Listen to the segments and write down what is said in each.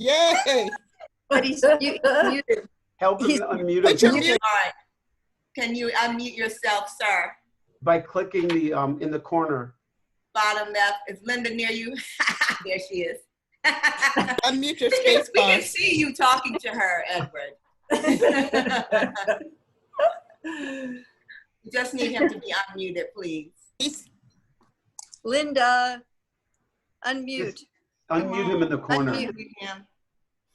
Yay! But he's muted. Help him He's- unmute Put your himself mute. All right. Can you unmute yourself, sir? by clicking the in the corner. Bottom left. Is Linda near you? There she is. Unmute your We space can bar. see you talking to her, Edward. You just need him to be unmuted, please. He's, Linda, unmute. Unmute him in the corner. Unmute. Him.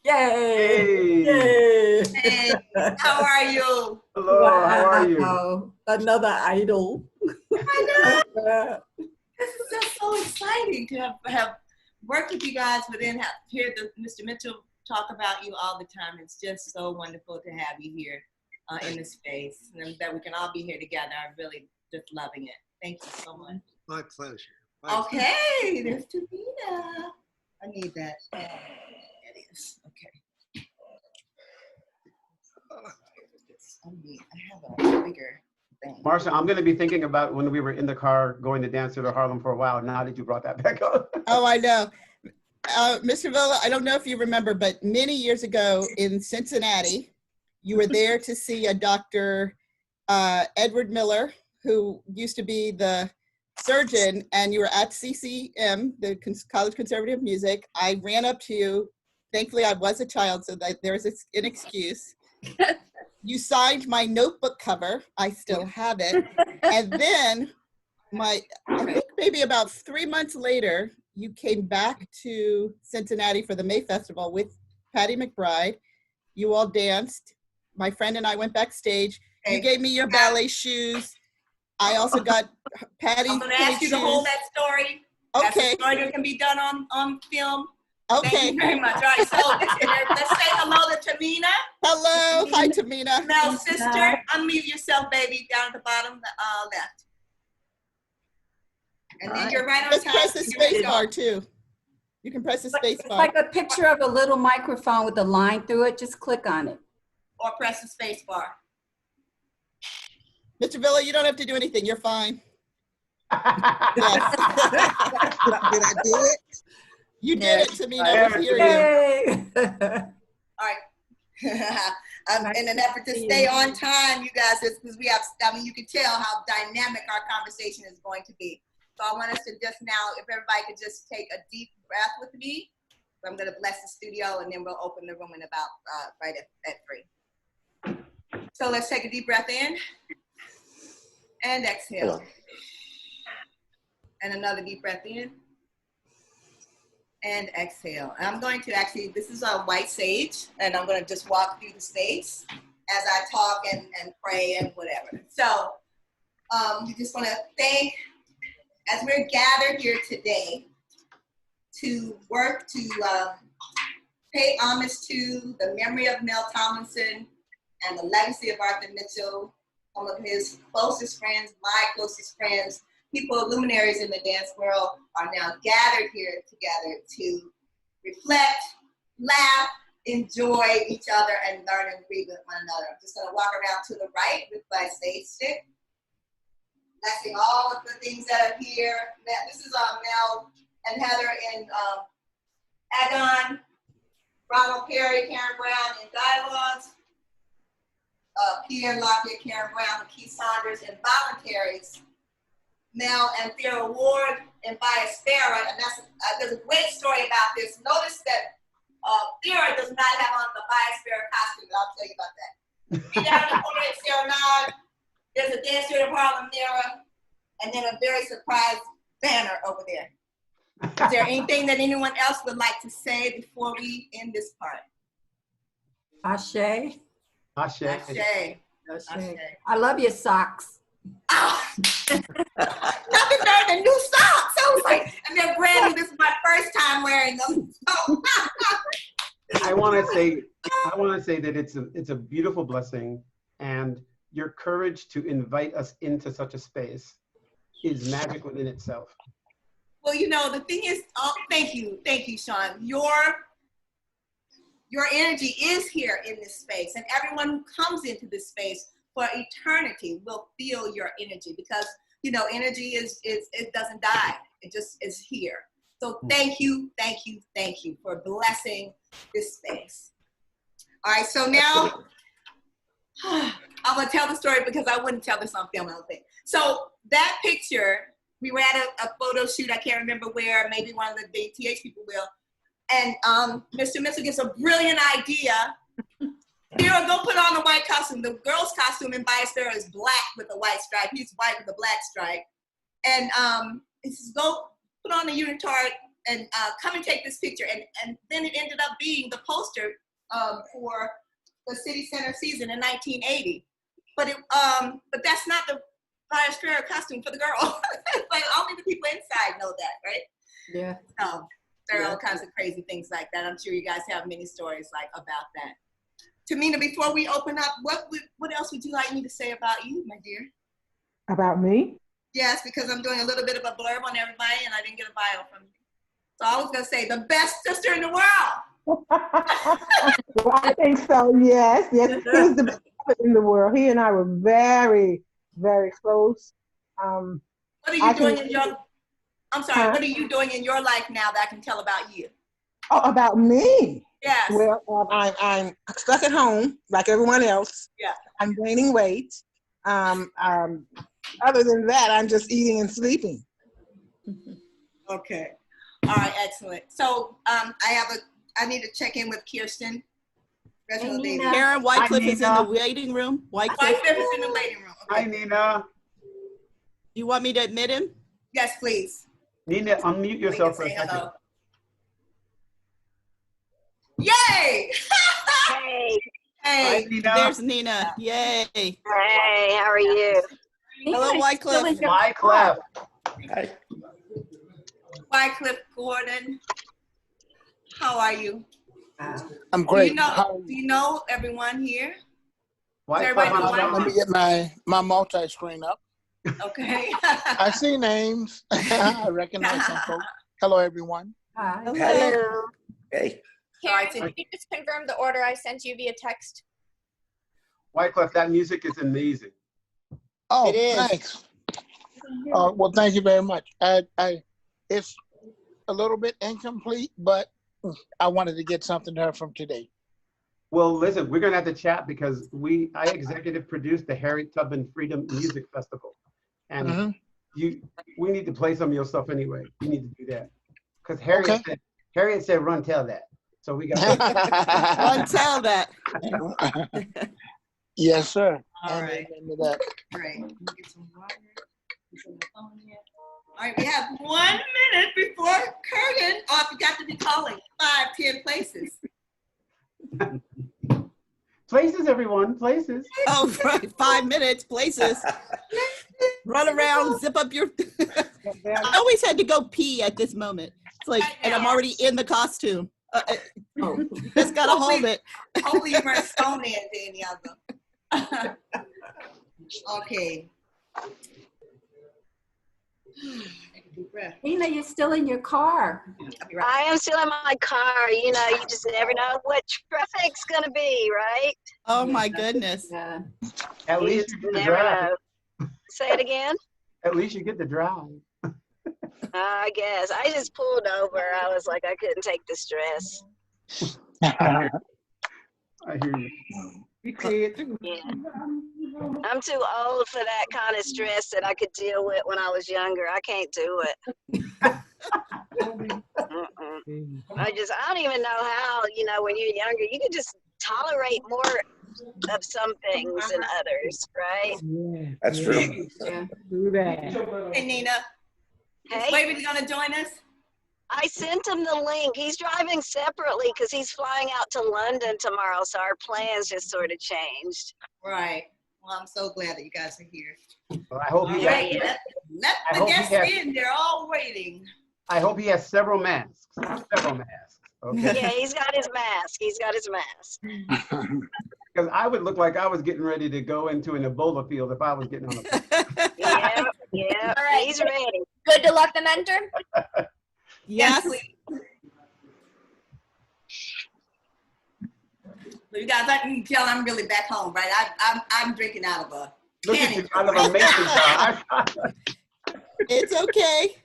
Yay! Hey. Yay! Hey, how are you? Hello, how are you? Wow, another idol. I know. This is just so exciting to have worked with you guys, but then hear Mr. Mitchell talk about you all the time. It's just so wonderful to have you here in the space, and that we can all be here together. I'm really just loving it. Thank you so much. My pleasure. My Okay, there's Tamina. I need that. It is. Okay. I have a bigger thing. Marsha, I'm going to be thinking about when we were in the car going to dance to Harlem for a while. Now that you brought that back up. oh, I know. Mr. Villa, I don't know if you remember, but many years ago in Cincinnati, you were there to see a Dr. Edward Miller, who used to be the surgeon, and you were at CCM, the College Conservative Music. I ran up to you. Thankfully, I was a child, so that there's an excuse. You signed my notebook cover. I still have it. And then I think maybe about 3 months later, you came back to Cincinnati for the May Festival with Patty McBride. You all danced. My friend and I went backstage. You gave me your ballet shoes. I also got Patty. I'm going to ask you to hold that story. That's Okay. a story that can be done on film. Thank Okay. you very much. All right, so let's say hello to Tamina. Hello. Hi, Tamina. Mel's sister, unmute yourself, baby, down at the bottom left. And then you're right on Just time. press the You're ready to space go. bar too. You can press the space It's bar. like a picture of a little microphone with a line through it. Just click on it. Or press the space bar. Mr. Villa, you don't have to do anything. You're fine. Yes. Did I do it? You did it, Tamina. We hear you. Yay! All right. In an effort to stay on time, you guys, because we have, you can tell how dynamic our conversation is going to be. So I want us to just now, if everybody could just take a deep breath with me. So I'm going to bless the studio, and then we'll open the room in about right at 3. So let's take a deep breath in and exhale. And another deep breath in and exhale. And I'm going to actually, this is a white sage, and I'm going to just walk through the space as I talk and pray and whatever. So we just want to thank, as we're gathered here today to work to pay homage to the memory of Mel Tomlinson and the legacy of Arthur Mitchell, some of his closest friends, my closest friends, people, luminaries in the dance world are now gathered here together to reflect, laugh, enjoy each other, and learn and breathe with one another. I'm just gonna walk around to the right with my stage stick. Blessing all of the things that are here. This is Mel and Heather in Agon, Ronald Perry, Karen Brown in Dialogues, Pierre Lockett, Karen Brown, and Keith Saunders in Voluntaries, Mel and Thera Ward in Biosphera, and there's a great story about this. Notice that Thera does not have on the Biosphera costume, but I'll tell you about that. Be down in the corner at Serenade, there's a Dance Street of Harlem mirror, and then a very surprised banner over there. Is there anything that anyone else would like to say before we end this part? Ashe. Ashe. Ashe. Ashe. I love your socks. Oh. Nothing better than new socks. I was like, and they're brand new. This is my first time wearing them. So. I want to say that it's a beautiful blessing, and your courage to invite us into such a space is magic within itself. Well, you know, the thing is, thank you, Sean. Your energy is here in this space, and everyone who comes into this space for eternity will feel your energy, because you know energy it doesn't die. It just is here. So thank you, thank you, thank you for blessing this space. All right, so now I'm gonna tell the story because I wouldn't tell this on film, I don't think. So that picture, we were at a photo shoot, I can't remember where, maybe one of the DTH people will. And Mr. Mitchell gets a brilliant idea. Here, go put on the white costume. The girl's costume in Biosphera is black with a white stripe. He's white with a black stripe. And he says, go put on the unitard and come and take this picture. And then it ended up being the poster for the City Center season in 1980. But that's not the Biosphera costume for the girl. Like only the people inside know that, right? Yeah. So there are all kinds of crazy things like that. I'm sure you guys have many stories like about that. Tamina, before we open up, what else would you like me to say about you, my dear? About me? Yes, because I'm doing a little bit of a blurb on everybody and I didn't get a bio from you. So I was gonna say the best sister in the world. Well, I think so, yes. He was the best in the world. He and I were very, very close. What are you doing in your, I'm sorry, what are you doing in your life now that I can tell about you? Oh, about me? Yes. Well, I'm stuck at home like everyone else. Yeah. I'm gaining weight. Other than that, I'm just eating and sleeping. Okay. All right, excellent. So I need to check in with Kirsten. Reginald Hey, Davis. Nina. Karen Whitecliffe Hi, is in the Nina. waiting room. Whitecliffe, Whitecliffe is in the waiting room. Hi, Okay. Nina. you want me to admit him? Yes, please. Nina, unmute We can yourself for a say second. hello. Yay! Hey, Hi, Hey, Nina. There's Nina. Yay. hey, how are you? Hello, Nina's Wycliffe. still in your Wycliffe. Wycliffe Gordon. How are you? I'm Do great. you know everyone here? Wycliffe, Everybody know I'm Let me get my multi-screen up. Okay. I see names. I recognize some folks. Hello, everyone. Hi. Hello. Hey, All right, Karen, can you just confirm the order I sent you via text? Wycliffe, that music is amazing. Oh, It is. thanks. Well, thank you very much. It's a little bit incomplete, but I wanted to get something to her from today. Well, listen, we're gonna have to chat because I executive produced the Harriet Tubman Freedom Music Festival. And Mhm. we need to play some of your stuff anyway. You need to do that. Because Harriet said, run, tell that. So we got Run, tell that. Yes, sir. All And right. into that. great. Get some water. Get some phone here. All right, we have 1 minute before curtain. Oh, I forgot to be calling 5, 10 places. places, everyone, places. Oh, right. 5 minutes, places. Run around, zip up your. I always had to go pee at this moment. It's like, and I'm already in the costume. Just gotta hold it. Hopefully you weren't stoned into any of them. Okay. Deep breath. Nina, you're still in your car. I'll be right I am still in my car. You know, you just never know what traffic's gonna be, right? Oh my goodness. Yeah. At You least just you get to never drive. know. Say it again. At least you get to drive. I guess. I just pulled over. I was like, I couldn't take the stress. I hear you. Yeah. I'm too old for that kind of stress that I could deal with when I was younger. I can't do it. Mm-mm. I don't even know how, you know, when you're younger, you can just tolerate more of some things than others, right? that's true. Yeah. Do that. Hey, Nina. Is Hey, Waverly gonna join us? I sent him the link. He's driving separately because he's flying out to London tomorrow, so our plans just sort of changed. Right. Well, I'm so glad that you guys are here. Well, I hope All he right, has, let I the hope he guests has- in. They're all waiting. I hope he has several masks. Several masks. Okay. Yeah, he's got his mask. He's got his mask. Because I would look like I was getting ready to go into an Ebola field if I was getting on a plane. Yeah, yeah, All right. he's ready. Good to luck the mentor. Yes. please. Well, you guys, I can tell I'm really back home, right? I'm drinking out of a Look at cannon. you, out of a mason jar. It's okay.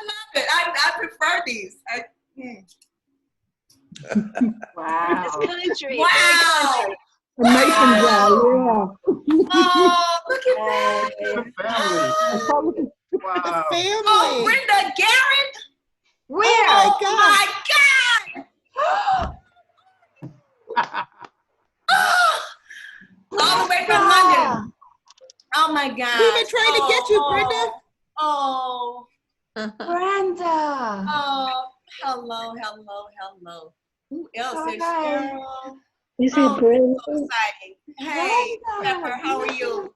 love it. I prefer these. Wow. It's country. Wow. A mason jar, yeah. Oh, look at that. The family. Oh, The Wow. family. oh, Brenda Garrett. Where? Oh my Oh God. my God. All the way from London. Oh my God. We've been trying to get you, Brenda. Oh, Brenda. oh, hello. Who else? There's Hi. Cheryl. You see Oh, Brenda? so exciting. Hey, Brenda. Pepper, how are you?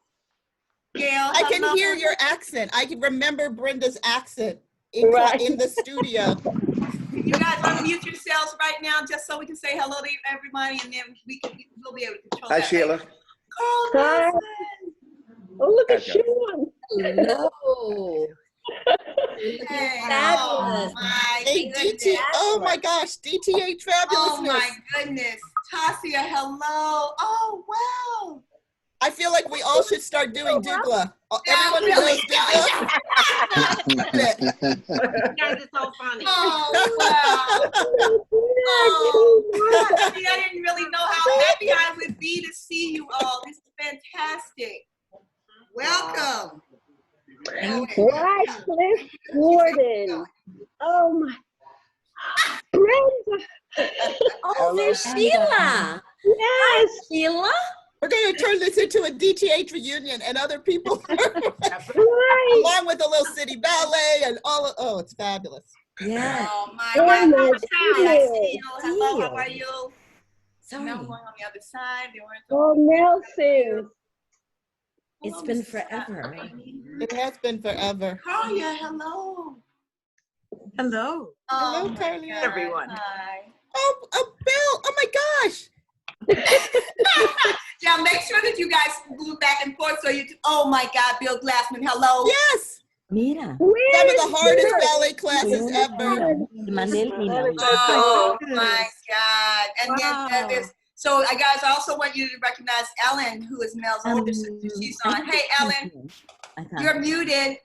Gail, I can hello. hear your accent. I can remember Brenda's accent in, Right. in the studio. You guys unmute yourselves right now just so we can say hello to everybody and then we'll be able to control Hi, that Sheila. later. Oh, Hi. listen. Oh, look at Okay. Sean. Hello. Hey, Fabulous. oh my Hey, goodness. DT. Oh my gosh, DTH Oh my fabulousness. goodness. Tasia, hello. Oh, wow. I feel like we all should start doing Dougla. Yeah, Everyone who really. knows Dougla. You guys are so funny. Oh, wow. Oh, see, I didn't really know how happy I would be to see you all. This is fantastic. Welcome. Cliff Gordon. Oh my. Brenda. Oh, there's Sheila. Yes. Sheila? We're going to turn this into a DTH reunion and other people, Right. along with a little city ballet and all of, oh, it's fabulous. Yeah. Oh my Oh God. my Hi, I see you. goodness. Hello, how are you? Sorry. Now I'm going on the other side. They weren't Oh, Nelson. It's been forever. It has been forever. Carlia, hello. Hello. Hello, my Carlia. God. Everyone. Hi. Oh, Bill. Oh my gosh. Yeah, make sure that you guys move back and forth so you can, oh my God, Bill Glassman, hello. Yes. Mira. Some of the hardest ballet classes ever. Oh my God. And then there's, so I guys also want you to recognize Ellen, who is Mel's older sister. She's on. Hey, Ellen, you're muted.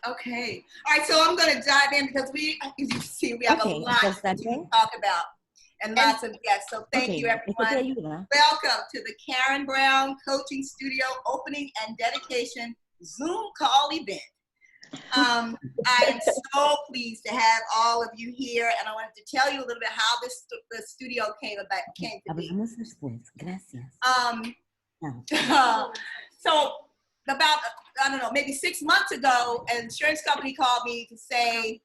Okay. All right, so I'm going to dive in because as you can see, we have a lot to talk about and lots of guests. So thank you, everyone. Welcome to the Karen Brown Coaching Studio opening and dedication Zoom call event. I am so pleased to have all of you here, and I wanted to tell you a little bit how the studio came to be. So about, I don't know, maybe 6 months ago, an insurance company called me to say,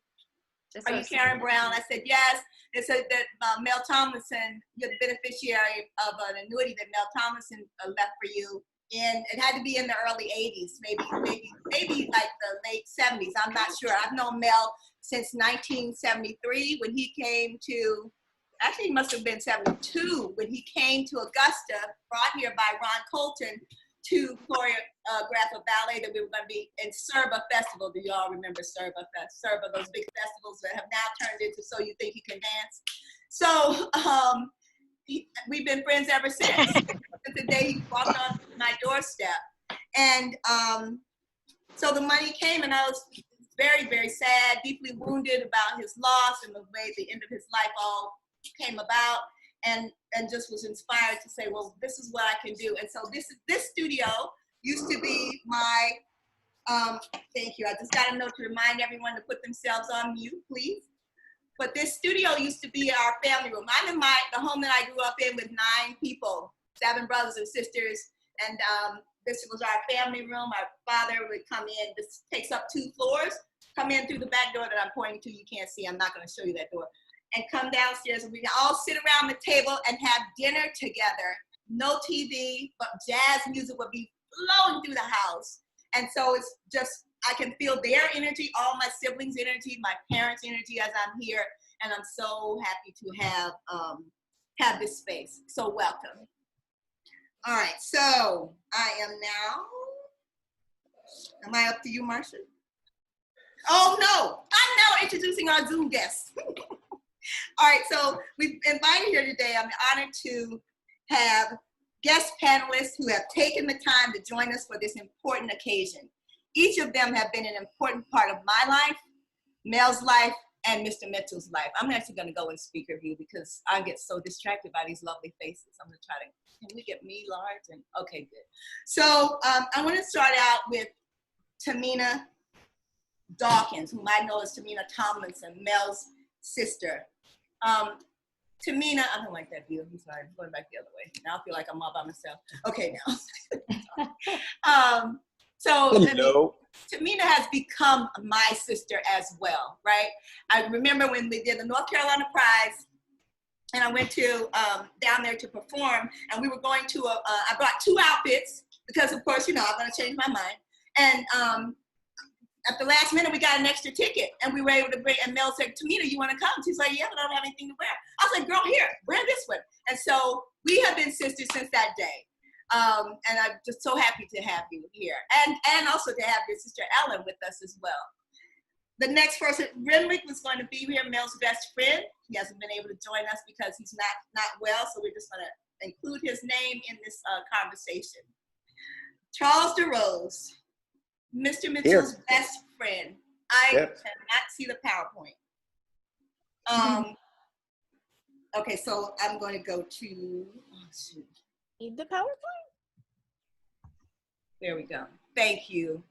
are you Karen Brown? I said, yes. They said that Mel Tomlinson, you're the beneficiary of an annuity that Mel Tomlinson left for you. And it had to be in the early 80s, maybe like the late 70s. I'm not sure. I've known Mel since 1973 when he came to, actually it must have been 72 when he came to Augusta, brought here by Ron Colton to choreograph a ballet that we were going to be in Serba Festival. Do y'all remember Serba? Serba, those big festivals that have now turned into So You Think You Can Dance. So we've been friends ever since. Since the day he walked on my doorstep. And so the money came and I was very, very sad, deeply wounded about his loss and the way the end of his life all came about, and just was inspired to say, well, this is what I can do. And so this studio used to be my, thank you. I just got a note to remind everyone to put themselves on mute, please. But this studio used to be our family room. I'm in the home that I grew up in with 9 people, 7 brothers and sisters. And this was our family room. Our father would come in. This takes up 2 floors. Come in through the back door that I'm pointing to. You can't see. I'm not going to show you that door. And come downstairs. And we all sit around the table and have dinner together. No TV, but jazz music would be flowing through the house. And so it's just, I can feel their energy, all my siblings' energy, my parents' energy as I'm here. And I'm so happy to have this space. So welcome. All right, so I am now, am I up to you, Marcia? Oh no, I'm now introducing our Zoom guests. All right, so we've invited here today. I'm honored to have guest panelists who have taken the time to join us for this important occasion. Each of them have been an important part of my life Mel's life and Mr. Mitchell's life. I'm actually going to go in speaker view because I get so distracted by these lovely faces. I'm going to try to, can we get me large? And okay, good. So I want to start out with Tamina Dawkins, whom I know as Tamina Tomlinson, Mel's sister. Tamina, I don't like that view. I'm sorry, I'm going back the other way. Now I feel like I'm all by myself. Okay, now. So Tamina has become my sister as well, right? I remember when we did the North Carolina Prize, and I went to down there to perform, and we were going to I brought 2 outfits because, of course, you know, I'm going to change my mind. And at the last minute, we got an extra ticket, and we were able to bring, and Mel said, Tamina, you want to come? She's like, yeah, but I don't have anything to wear. I was like, girl, here, wear this one. And so we have been sisters since that day. And I'm just so happy to have you here. And also to have your sister Ellen with us as well. The next person, Renwick, was going to be here, Mel's best friend. He hasn't been able to join us because he's not well, so we're just going to include his name in this conversation. Charles DeRose, Mr. Mitchell's best friend. I cannot see the PowerPoint. Okay, so I'm going to go to, oh shoot. Need the PowerPoint? There we go. Thank you.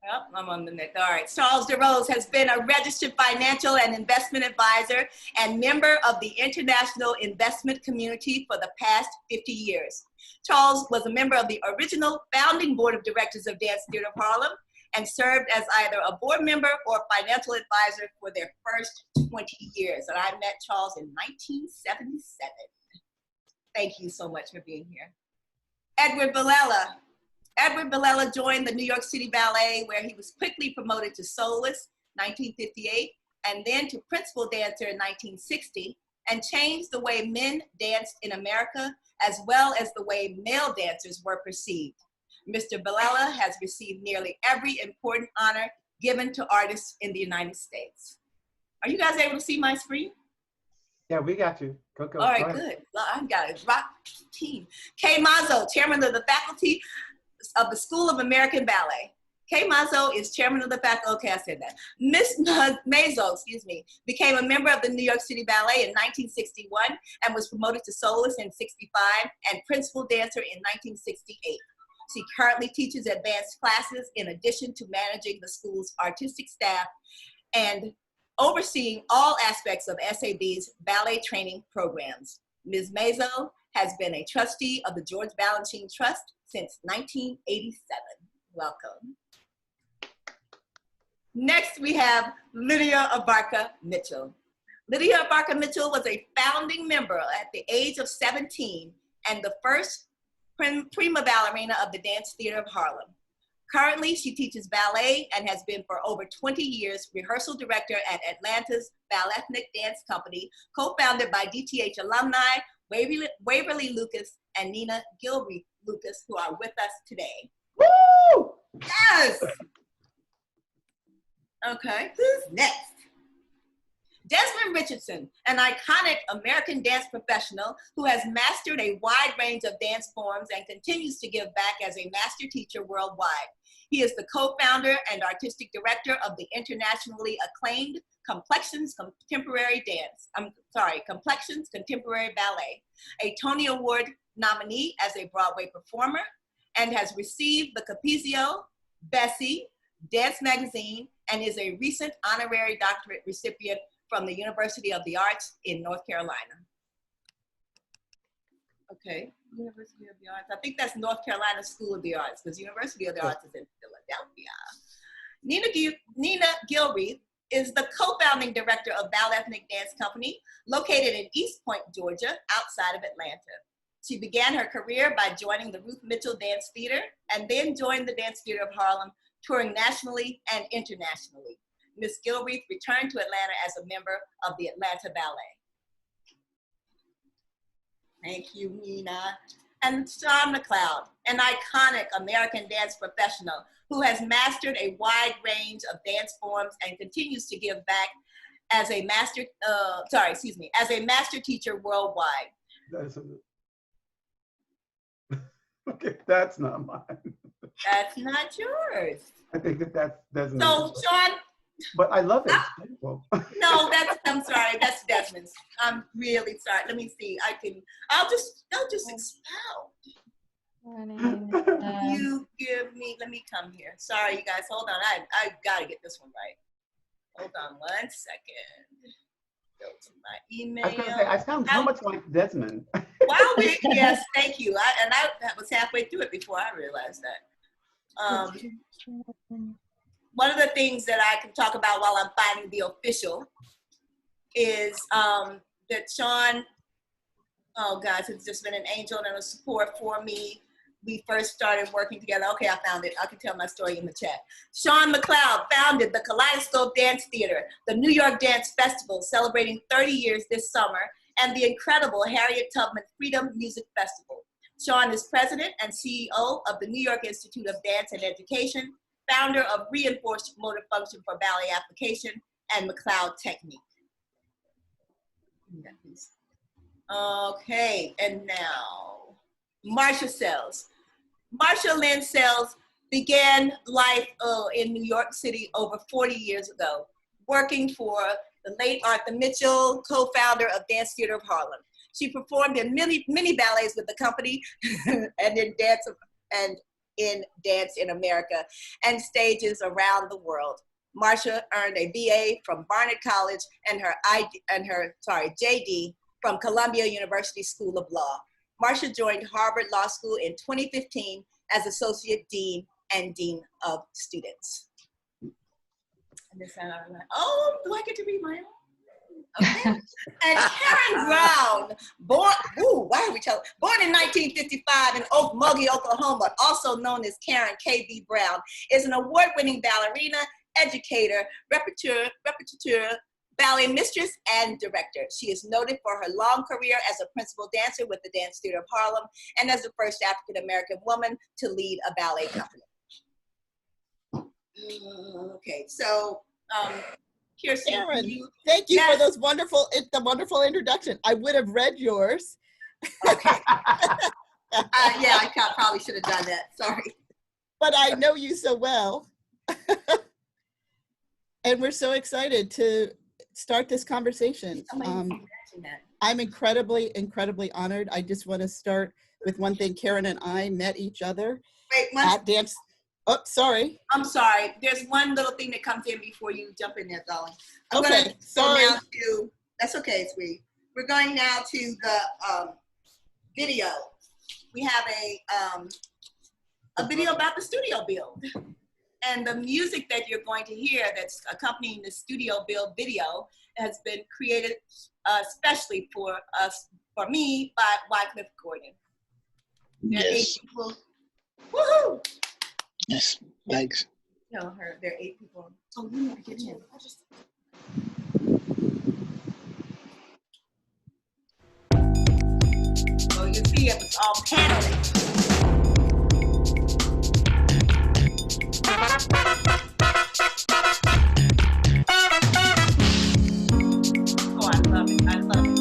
Yep, I'm on the next. All right. Charles DeRose has been a registered financial and investment advisor and member of the international investment community for the past 50 years. Charles was a member of the original founding board of directors of Dance Theater of Harlem and served as either a board member or financial advisor for their first 20 years. And I met Charles in 1977. Thank you so much for being here. Edward Villela. Edward Villela joined the New York City Ballet, where he was quickly promoted to soloist, 1958, and then to principal dancer in 1960, and changed the way men danced in America, as well as the way male dancers were perceived. Mr. Villela has received nearly every important honor given to artists in the United States. Are you guys able to see my screen? Yeah, we got you. Go. All right, good. Well, I've got a rock team. Kay Mazzo, chairman of the faculty of the School of American Ballet. Kay Mazzo is chairman of the faculty. Okay, I said that. Miss Mazzo, became a member of the New York City Ballet in 1961 and was promoted to soloist in 65 and principal dancer in 1968. She currently teaches advanced classes in addition to managing the school's artistic staff and overseeing all aspects of SAB's ballet training programs. Ms. Mazzo has been a trustee of the George Balanchine Trust since 1987. Welcome. Next, we have Lydia Abarca Mitchell. Lydia Abarca Mitchell was a founding member at the age of 17 and the first prima ballerina of the Dance Theater of Harlem. Currently, she teaches ballet and has been for over 20 years rehearsal director at Atlanta's Ballethnic Dance Company, co-founded by DTH alumni Waverly Lucas and Nina Gilreath Lucas, who are with us today. Woo! Yes! Okay, who's next? Desmond Richardson, an iconic American dance professional who has mastered a wide range of dance forms and continues to give back as a master teacher worldwide. He is the co-founder and artistic director of the internationally acclaimed Complexions Contemporary Ballet, a Tony Award nominee as a Broadway performer, and has received the Capizio, Bessie, Dance Magazine, and is a recent honorary doctorate recipient from the University of the Arts in North Carolina. Okay, University of the Arts. I think that's North Carolina School of the Arts, because University of the Arts is in Philadelphia. Nina Gilreath is the co-founding director of Ballethnic Dance Company, located in East Point, Georgia, outside of Atlanta. She began her career by joining the Ruth Mitchell Dance Theater and then joined the Dance Theater of Harlem, touring nationally and internationally. Ms. Gilreath returned to Atlanta as a member of the Atlanta Ballet. Thank you, Nina. And Sean McLeod, an iconic American dance professional who has mastered a wide range of dance forms and continues to give back as a master, as a master teacher worldwide. Okay, that's not mine. That's not yours. I think that's so, Sean, But I love it. It's beautiful. No, I'm sorry, that's Desmond's. I'm really sorry. Let me see. I'll just expound. You give me, let me come here. Sorry, you guys, hold on. I gotta get this one right. Hold on 1 second. Go to my email. I was gonna say, I sound so much like Desmond. Yes, thank you. I was halfway through it before I realized that. One of the things that I can talk about while I'm finding the official is that Sean, oh gosh, has just been an angel and a support for me. We first started working together. Okay, I found it. I can tell my story in the chat. Sean McLeod founded the Kaleidoscope Dance Theater, the New York Dance Festival, celebrating 30 years this summer, and the incredible Harriet Tubman Freedom Music Festival. Sean is president and CEO of the New York Institute of Dance and Education, founder of Reinforced Motor Function for Ballet Application and McLeod Technique. Okay, and now, Marcia Sells. Marcia Lynn Sells began life in New York City over 40 years ago, working for the late Arthur Mitchell, co-founder of Dance Theater of Harlem. She performed in many ballets with the company and in Dance in America and stages around the world. Marcia earned a BA from Barnard College and her JD from Columbia University School of Law. Marcia joined Harvard Law School in 2015 as Associate Dean and Dean of Students. Oh, do I get to read my own? Okay. And Karen Brown, born in 1955 in Okmulgee, Oklahoma, also known as Karen K.B. Brown, is an award-winning ballerina, educator, repetiteur, ballet mistress, and director. She is noted for her long career as a principal dancer with the Dance Theater of Harlem and as the first African-American woman to lead a ballet company. Okay, so Kirsten, Karen, thank you for the wonderful introduction. I would have read yours. Okay. Yeah, I probably should have done that. Sorry. But I know you so well. And we're so excited to start this conversation. I'm incredibly honored. I just want to start with one thing. Karen and I met each other at dance. Oh, sorry. I'm sorry. There's one little thing that comes in before you jump in there, darling. Okay, sorry. That's okay, sweetie. We're going now to the video. We have a video about the studio build. And the music that you're going to hear that's accompanying the studio build video has been created especially for me by Wycliffe Gordon. There are 8 people. Woohoo! Yes, thanks. Tell her there are 8 people. Oh, you need to get in. So you see it was all paneling. Oh, I love it. I love it.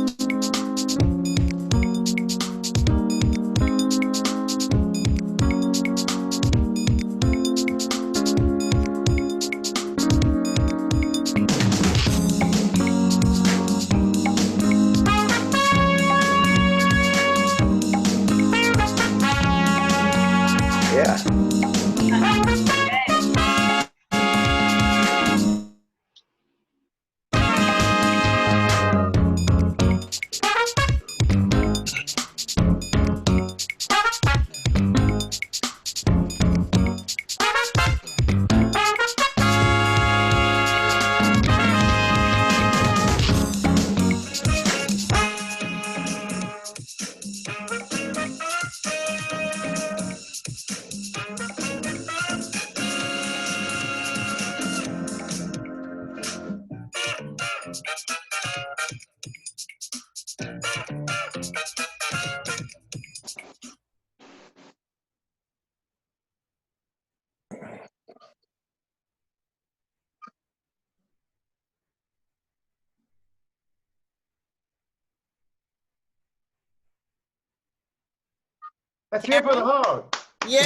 Let's hear for the hog. Yay!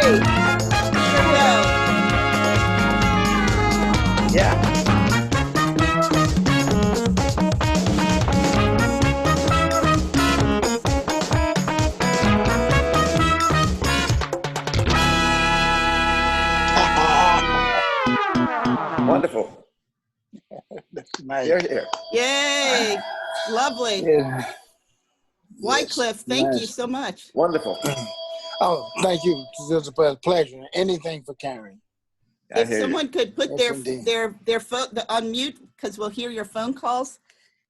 Here we go. Yeah. Wonderful. Nice. Here, here. Yay. Lovely. Yeah. Wycliffe, thank you Nice. so much. Wonderful. Oh, thank you. It was a pleasure. Anything for Karen. I If hear you. someone could put Yes, indeed. their phone on mute, because we'll hear your phone calls.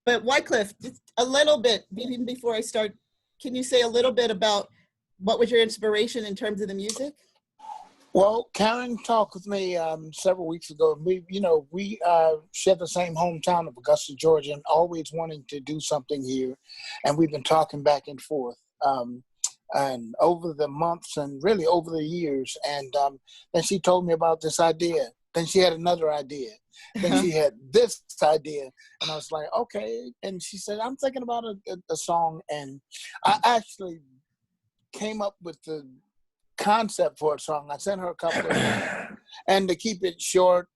But Wycliffe, just a little bit, even before I start, can you say a little bit about what was your inspiration in terms of the music? Well, Karen talked with me several weeks ago. We share the same hometown of Augusta, Georgia, and always wanting to do something here. And we've been talking back and forth. And over the months and really over the years. And then she told me about this idea. Then she had another idea. Then she had this idea. And I was like, okay. And she said, I'm thinking about a song. And I actually came up with the concept for a song. I sent her a couple of them. And to keep it short,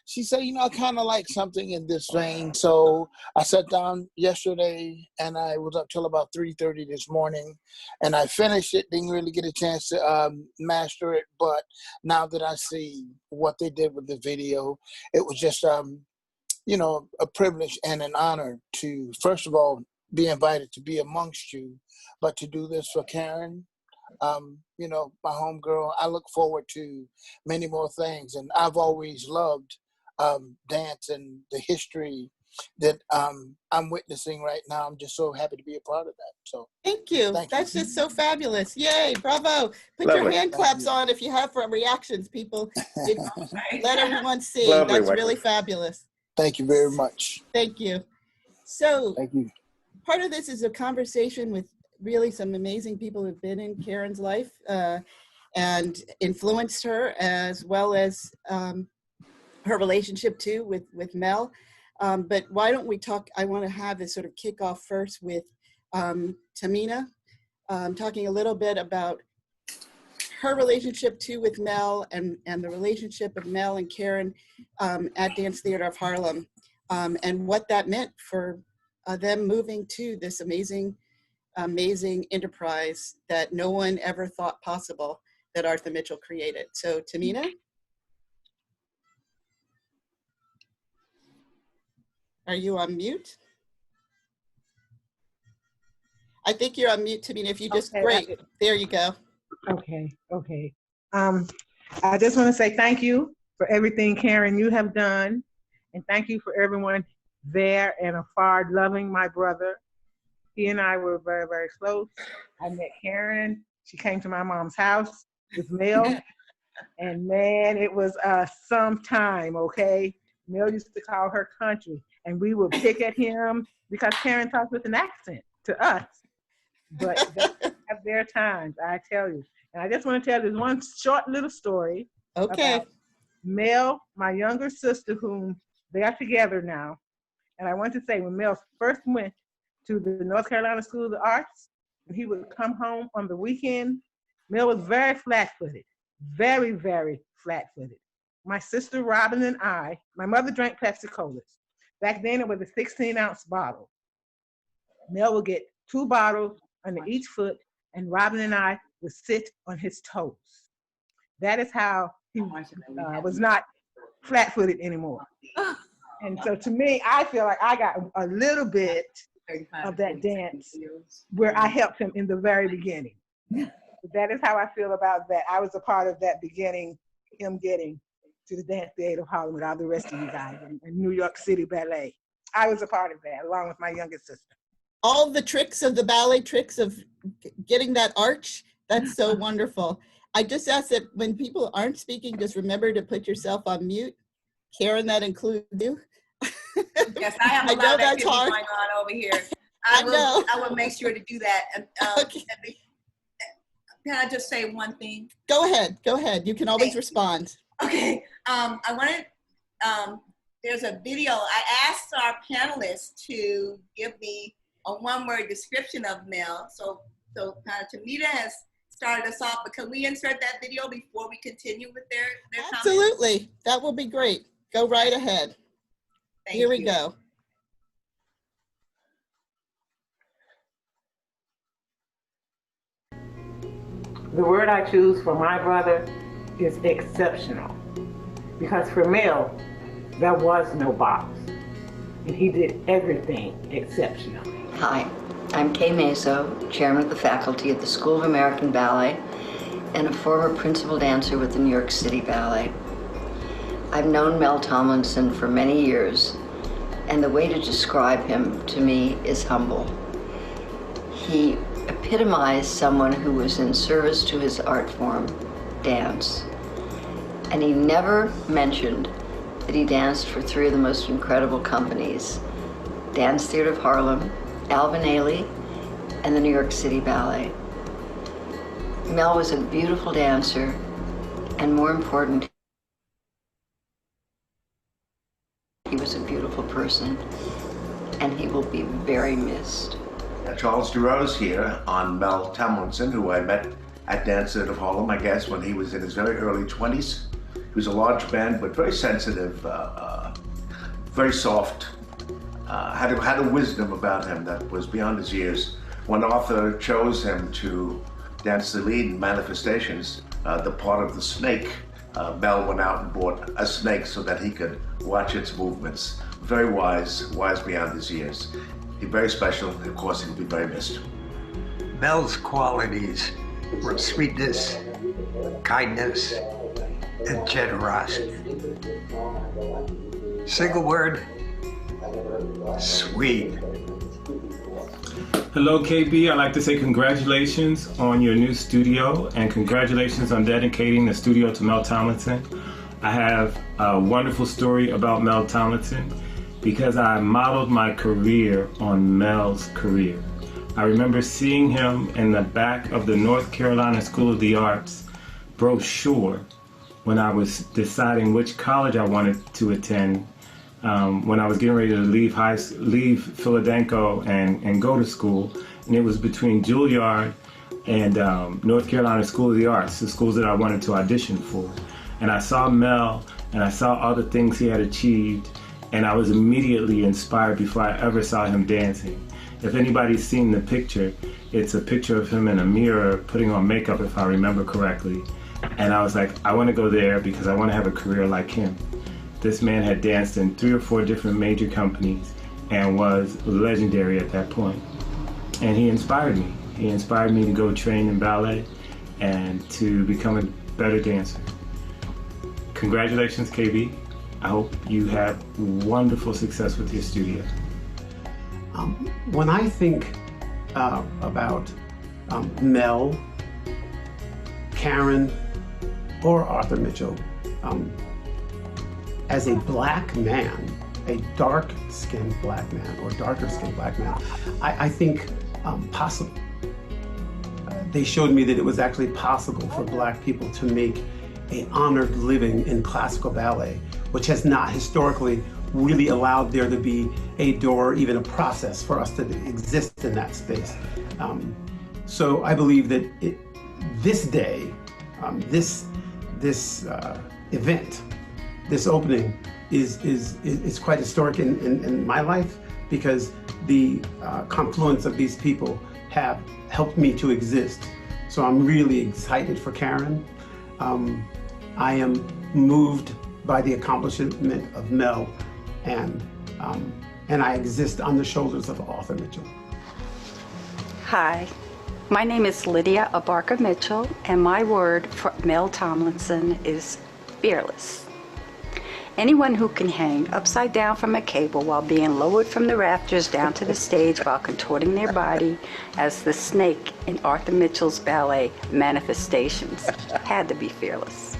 she said, I kind of like something in this vein. So I sat down yesterday and I was up till about 3:30 this morning and I finished it. Didn't really get a chance to master it. But now that I see what they did with the video, it was just, a privilege and an honor to, first of all, be invited to be amongst you, but to do this for Karen. My homegirl, I look forward to many more things. And I've always loved dance and the history that I'm witnessing right now. I'm just so happy to be a part of that. So thank you. That's just so fabulous. Yay, bravo. Put your hand claps on if you have for reactions, people. Let everyone see. Lovely, That's really fabulous. Thank you very much. Thank you. So thank you. Part of this is a conversation with really some amazing people who've been in Karen's life and influenced her, as well as her relationship too with Mel. But why don't we talk, I want to have this sort of kickoff first with Tamina, talking a little bit about her relationship too with Mel and the relationship of Mel and Karen at Dance Theater of Harlem, and what that meant for them moving to this amazing enterprise that no one ever thought possible that Arthur Mitchell created. So Tamina? Are you on mute? I think you're on mute, Tamina. If you just, great. There you go. Okay. I just want to say thank you for everything, Karen, you have done. And thank you for everyone there and afar loving my brother. He and I were very, very close. I met Karen. She came to my mom's house with Mel. And man, it was some time, okay? Mel used to call her country. And we would pick at him because Karen talks with an accent to us. But they have their times, I tell you. And I just want to tell this one short little story. Okay. About Mel, my younger sister, whom they are together now. And I want to say when Mel first went to the North Carolina School of the Arts, and he would come home on the weekend, Mel was very flat-footed, very, very flat-footed. My sister Robin and I, my mother drank Pepsi Colas. Back then it was a 16-ounce bottle. Mel would get 2 bottles under each foot, and Robin and I would sit on his toes. That is how he was not flat-footed anymore. And so to me, I feel like I got a little bit of that dance where I helped him in the very beginning. That is how I feel about that. I was a part of that beginning, him getting to the Dance Theater of Harlem with all the rest of you guys and New York City Ballet. I was a part of that along with my youngest sister. All the tricks of the ballet tricks of getting that arch, that's so wonderful. I just ask that when people aren't speaking, just remember to put yourself on mute. Karen, that includes you. Yes, I have a lot of activity going on over here. I will make sure to do that. Okay. Can I just say one thing? Go ahead. You can always respond. Okay. I wanted, there's a video. I asked our panelists to give me a one-word description of Mel. So Tamina has started us off, but can we insert that video before we continue with their comments? Absolutely. That will be great. Go right ahead. Thank Here we you. go. The word I choose for my brother is exceptional. Because for Mel, there was no box. And he did everything exceptional. Hi, I'm Kay Mazo, chairman of the faculty at the School of American Ballet and a former principal dancer with the New York City Ballet. I've known Mel Tomlinson for many years, and the way to describe him to me is humble. He epitomized someone who was in service to his art form, dance. And he never mentioned that he danced for three of the most incredible companies, Dance Theater of Harlem, Alvin Ailey, and the New York City Ballet. Mel was a beautiful dancer, and more important, he was a beautiful person, and he will be very missed. Charles DeRose here on Mel Tomlinson, who I met at Dance Theater of Harlem, I guess, when he was in his very early 20s. He was a large man, but very sensitive, very soft, had a wisdom about him that was beyond his years. When Arthur chose him to dance the lead in Manifestations, the part of the snake, Mel went out and bought a snake so that he could watch its movements. Very wise beyond his years. He's very special, and of course he'll be very missed. Mel's qualities were sweetness, kindness, and generosity. Single word, sweet. Hello, KB. I'd like to say congratulations on your new studio and congratulations on dedicating the studio to Mel Tomlinson. I have a wonderful story about Mel Tomlinson because I modeled my career on Mel's career. I remember seeing him in the back of the North Carolina School of the Arts brochure when I was deciding which college I wanted to attend, when I was getting ready to leave Philadelphia and go to school. And it was between Juilliard and North Carolina School of the Arts, the schools that I wanted to audition for. And I saw Mel, and I saw all the things he had achieved, and I was immediately inspired before I ever saw him dancing. If anybody's seen the picture, it's a picture of him in a mirror putting on makeup, if I remember correctly. And I was like, I want to go there because I want to have a career like him. This man had danced in 3 or 4 different major companies and was legendary at that point. And he inspired me. He inspired me to go train in ballet and to become a better dancer. Congratulations, KB. I hope you have wonderful success with your studio. When I think about Mel, Karen, or Arthur Mitchell, as a black man, a dark-skinned black man or darker-skinned black man, I think possible. They showed me that it was actually possible for black people to make an honored living in classical ballet, which has not historically really allowed there to be a door, even a process for us to exist in that space. So I believe that this day, this event, this opening is quite historic in my life because the confluence of these people have helped me to exist. So I'm really excited for Karen. I am moved by the accomplishment of Mel, and I exist on the shoulders of Arthur Mitchell. Hi, my name is Lydia Abarca Mitchell, and my word for Mel Tomlinson is fearless. Anyone who can hang upside down from a cable while being lowered from the rafters down to the stage while contorting their body as the snake in Arthur Mitchell's ballet Manifestations had to be fearless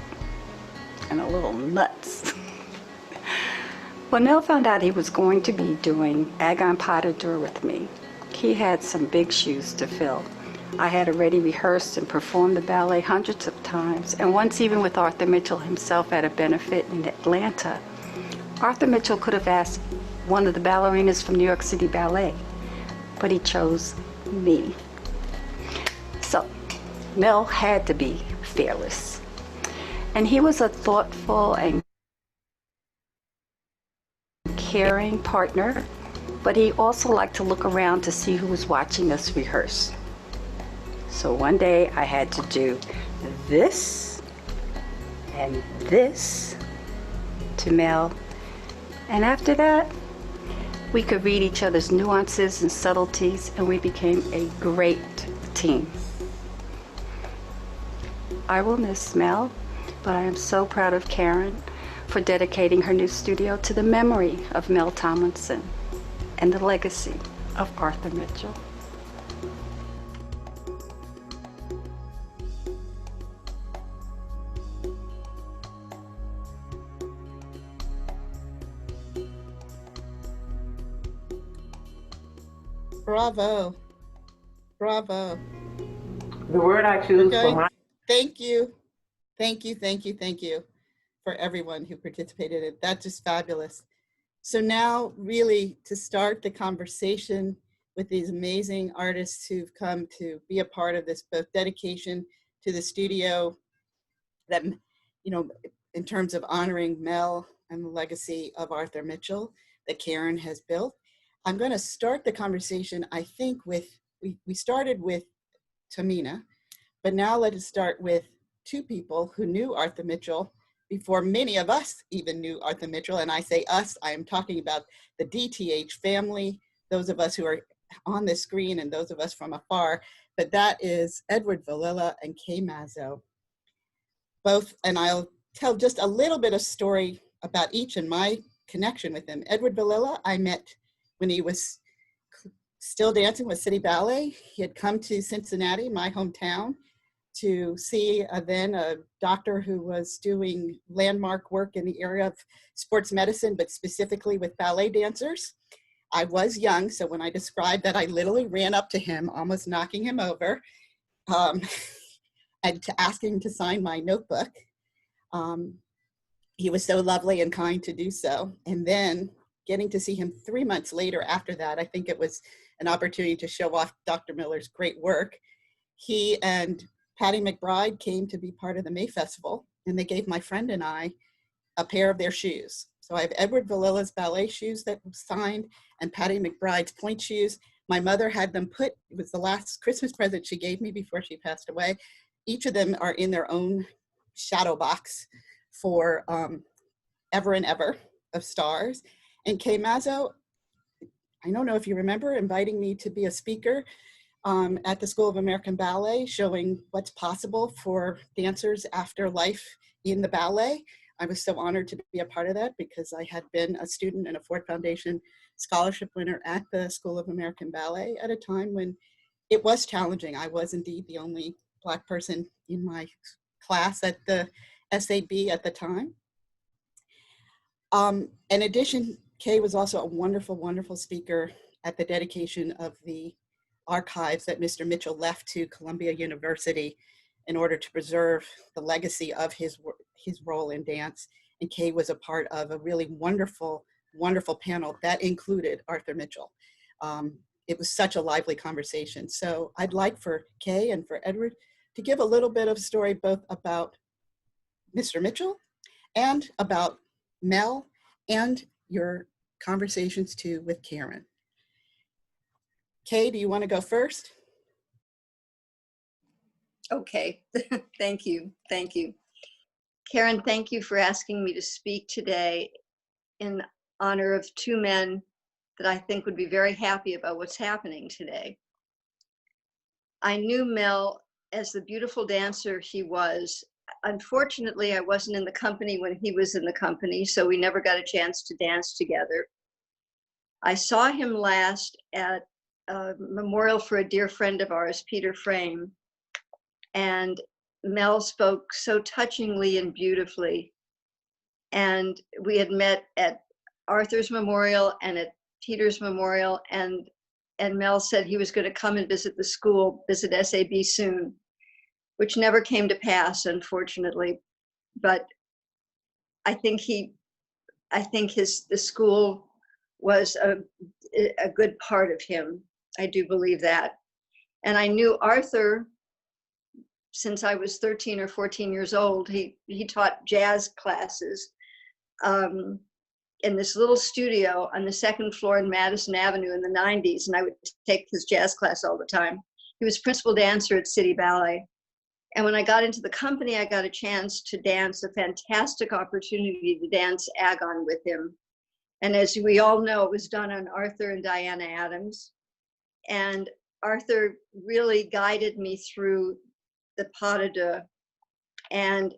and a little nuts. When Mel found out he was going to be doing Agon Pas de Deux with me, he had some big shoes to fill. I had already rehearsed and performed the ballet hundreds of times, and once even with Arthur Mitchell himself at a benefit in Atlanta. Arthur Mitchell could have asked one of the ballerinas from New York City Ballet, but he chose me. So Mel had to be fearless. And he was a thoughtful and caring partner, but he also liked to look around to see who was watching us rehearse. So one day I had to do this and this to Mel. And after that, we could read each other's nuances and subtleties, and we became a great team. I will miss Mel, but I am so proud of Karen for dedicating her new studio to the memory of Mel Tomlinson and the legacy of Arthur Mitchell. Bravo. Bravo. The word I choose Okay. for my Thank you. Thank you, thank you, thank you for everyone who participated in it. That's just fabulous. So now really to start the conversation with these amazing artists who've come to be a part of this, both dedication to the studio that, you know, in terms of honoring Mel and the legacy of Arthur Mitchell that Karen has built. I'm going to start the conversation, I think, with, we started with Tamina, but now let us start with two people who knew Arthur Mitchell before many of us even knew Arthur Mitchell. And I say us, I am talking about the DTH family, those of us who are on the screen and those of us from afar, but that is Edward Villila and Kay Mazzo. Both, and I'll tell just a little bit of story about each and my connection with them. Edward Villila, I met when he was still dancing with City Ballet. He had come to Cincinnati, my hometown, to see then a doctor who was doing landmark work in the area of sports medicine, but specifically with ballet dancers. I was young, so when I described that, I literally ran up to him, almost knocking him over, and to ask him to sign my notebook. He was so lovely and kind to do so. And then getting to see him 3 months later after that, I think it was an opportunity to show off Dr. Miller's great work. He and Patty McBride came to be part of the May Festival, and they gave my friend and I a pair of their shoes. So I have Edward Villila's ballet shoes that were signed and Patty McBride's point shoes. My mother had them put, it was the last Christmas present she gave me before she passed away. Each of them are in their own shadow box for Ever and Ever of Stars. And Kay Mazzo, I don't know if you remember inviting me to be a speaker at the School of American Ballet, showing what's possible for dancers after life in the ballet. I was so honored to be a part of that because I had been a student and a Ford Foundation scholarship winner at the School of American Ballet at a time when it was challenging. I was indeed the only Black person in my class at the SAB at the time. In addition, Kay was also a wonderful, wonderful speaker at the dedication of the archives that Mr. Mitchell left to Columbia University in order to preserve the legacy of his role in dance. And Kay was a part of a really wonderful, wonderful panel that included Arthur Mitchell. It was such a lively conversation. So I'd like for Kay and for Edward to give a little bit of story both about Mr. Mitchell and about Mel and your conversations too with Karen. Kay, do you want to go first? Okay, thank you, thank you. Karen, thank you for asking me to speak today in honor of two men that I think would be very happy about what's happening today. I knew Mel as the beautiful dancer he was. Unfortunately, I wasn't in the company when he was in the company, so we never got a chance to dance together. I saw him last at a memorial for a dear friend of ours, Peter Frame, and Mel spoke so touchingly and beautifully. And we had met at Arthur's memorial and at Peter's memorial, and Mel said he was going to come and visit the school, visit SAB soon, which never came to pass, unfortunately. But I think the school was a good part of him. I do believe that. And I knew Arthur since I was 13 or 14 years old. He taught jazz classes. in this little studio on the second floor in Madison Avenue in the 90s, and I would take his jazz class all the time. He was principal dancer at City Ballet. And when I got into the company, I got a chance to dance, a fantastic opportunity to dance Agon with him. And as we all know, it was done on Arthur and Diana Adams. And Arthur really guided me through the pas de deux and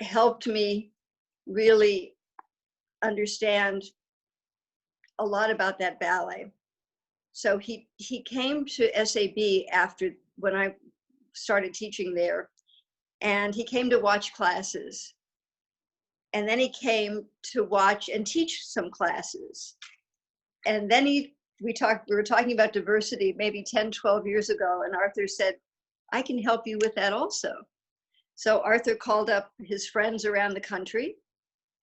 helped me really understand a lot about that ballet. So he came to SAB after when I started teaching there, and he came to watch classes. And then he came to watch and teach some classes. And then we were talking about diversity maybe 10, 12 years ago, and Arthur said, I can help you with that also. So Arthur called up his friends around the country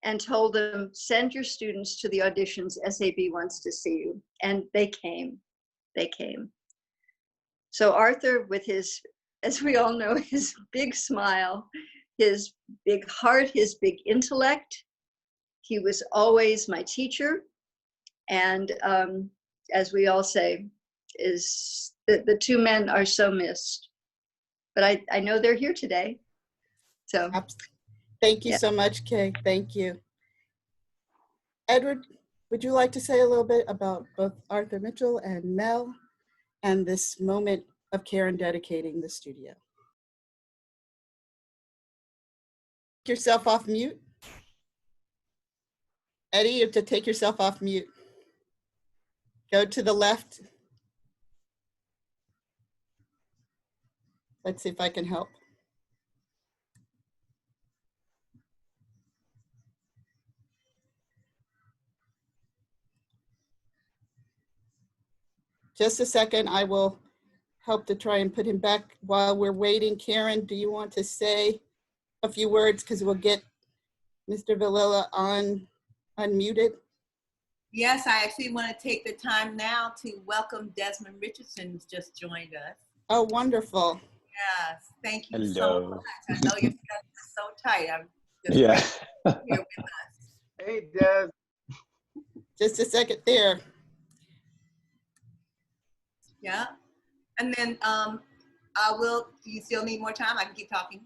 and told them, send your students to the auditions, SAB wants to see you. And they came. So Arthur, with his, as we all know, his big smile, his big heart, his big intellect, he was always my teacher. And as we all say, is the two men are so missed. But I know they're here today. So thank you so much, Kay. Thank you. Edward, would you like to say a little bit about both Arthur Mitchell and Mel and this moment of Karen dedicating the studio? Take yourself off mute. Eddie, you have to take yourself off mute. Go to the left. Let's see if I can help. Just a second, I will help to try and put him back while we're waiting. Karen, do you want to say a few words? Because we'll get Mr. Villella unmuted. Yes, I actually want to take the time now to welcome Desmond Richardson, who's just joined us. Oh, wonderful. Yes, thank you Hello. so much. I know your schedule is so tight. I'm just Yeah. here with us. Hey, Des. Just a second there. Yeah. And then do you still need more time? I can keep talking.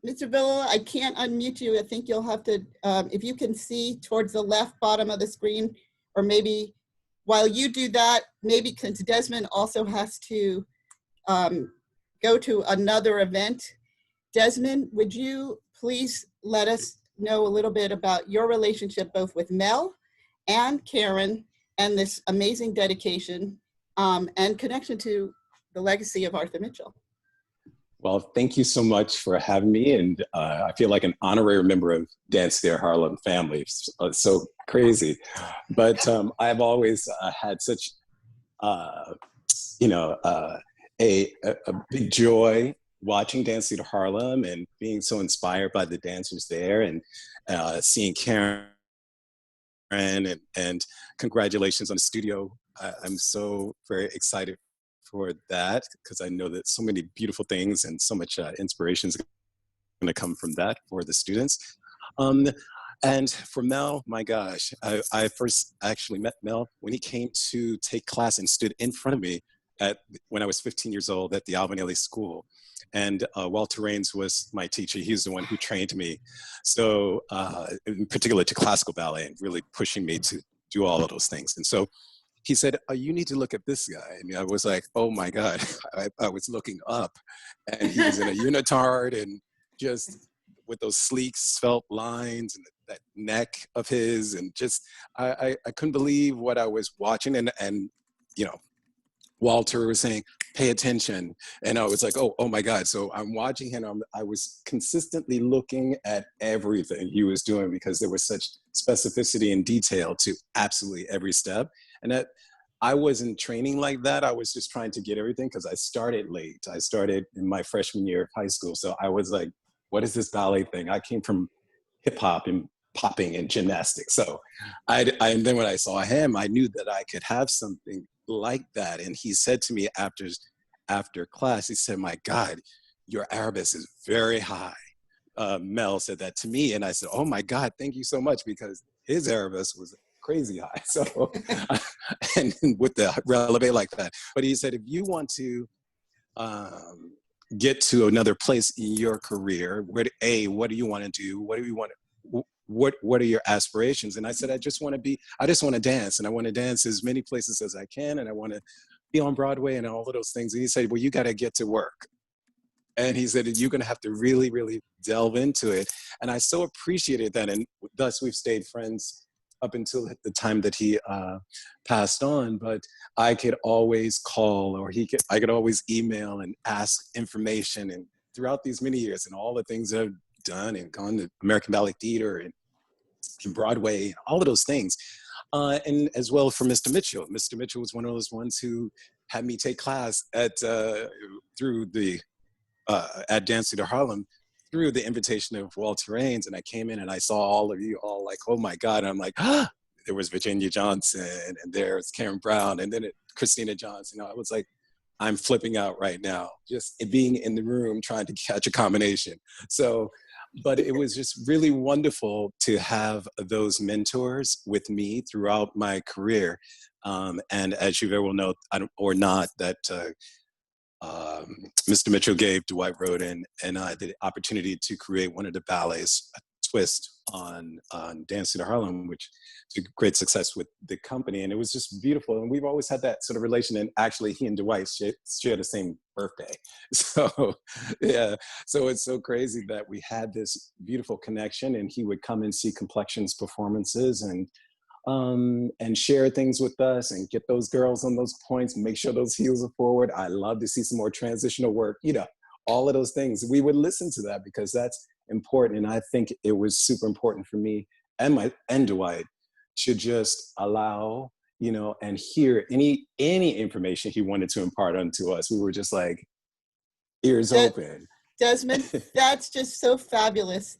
Mr. Villella, I can't unmute you. I think you'll have to, if you can see towards the left bottom of the screen, or maybe while you do that, maybe since Desmond also has to go to another event. Desmond, would you please let us know a little bit about your relationship both with Mel and Karen and this amazing dedication and connection to the legacy of Arthur Mitchell? Well, thank you so much for having me. And I feel like an honorary member of Dance Their Harlem family. It's so crazy. But I've always had such, a big joy watching Dance Theater Harlem and being so inspired by the dancers there and seeing Karen and congratulations on the studio. I'm so very excited for that because I know that so many beautiful things and so much inspiration is going to come from that for the students. And for Mel, my gosh, I first actually met Mel when he came to take class and stood in front of me when I was 15 years old at the Alvin Ailey School. And Walter Raines was my teacher. He was the one who trained me. So in particular to classical ballet and really pushing me to do all of those things. And so he said, you need to look at this guy. And I was like, oh my God, I was looking up and he was in a unitard and just with those sleek svelte lines and that neck of his. And just, I couldn't believe what I was watching. And Walter was saying, pay attention. And I was like, oh my God. So I'm watching him. I was consistently looking at everything he was doing because there was such specificity and detail to absolutely every step. And that I wasn't training like that. I was just trying to get everything because I started late. I started in my freshman year of high school. So I was like, what is this ballet thing? I came from hip hop and popping and gymnastics. So and then when I saw him, I knew that I could have something like that. And he said to me after class, he said, my God, your Arabesque is very high. Mel said that to me, and I said, "Oh my God, thank you so much," because his Erebus was crazy high. So, and with the releve like that. But he said, if you want to get to another place in your career, what do you want to do? What do you want to? What are your aspirations? And I said, I just want to dance, and I want to dance as many places as I can, and I want to be on Broadway and all of those things. And he said, well, you got to get to work. And he said, you're going to have to really, really delve into it. And I so appreciated that. And thus we've stayed friends up until the time that he passed on. But I could always call, or I could always email and ask information. And throughout these many years and all the things that I've done and gone to American Ballet Theater and Broadway, and all of those things. And as well for Mr. Mitchell. Mr. Mitchell was one of those ones who had me take class at Dance Theater Harlem through the invitation of Walter Raines. And I came in and I saw all of you all like, oh my God. And I'm like, ah, there was Virginia Johnson, and there's Karen Brown, and then Christina Johnson. I was like, I'm flipping out right now, just being in the room trying to catch a combination. So, but it was just really wonderful to have those mentors with me throughout my career. And as you very well know, or not, that Mr. Mitchell gave Dwight Rhoden and I the opportunity to create one of the ballets, a twist on Dance Theater Harlem, which to great success with the company. And it was just beautiful. And we've always had that sort of relation. And actually he and Dwight share the same birthday. So yeah, so it's so crazy that we had this beautiful connection, and he would come and see Complexions performances and share things with us and get those girls on those points, make sure those heels are forward. I love to see some more transitional work, all of those things. We would listen to that because that's important. And I think it was super important for me and Dwight to just allow, and hear any information he wanted to impart onto us. We were just like ears open. Desmond, that's just so fabulous.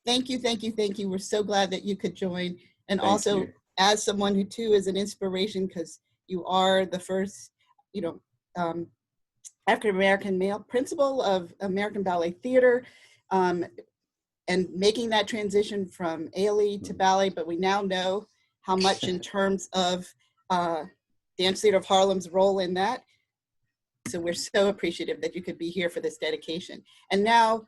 Thank you, thank you, thank you. We're so glad that you could join. And Thank also, you. as someone who too is an inspiration, because you are the first, African-American male principal of American Ballet Theater, and making that transition from ALE to ballet. But we now know how much in terms of Dance Theater of Harlem's role in that. So we're so appreciative that you could be here for this dedication. And now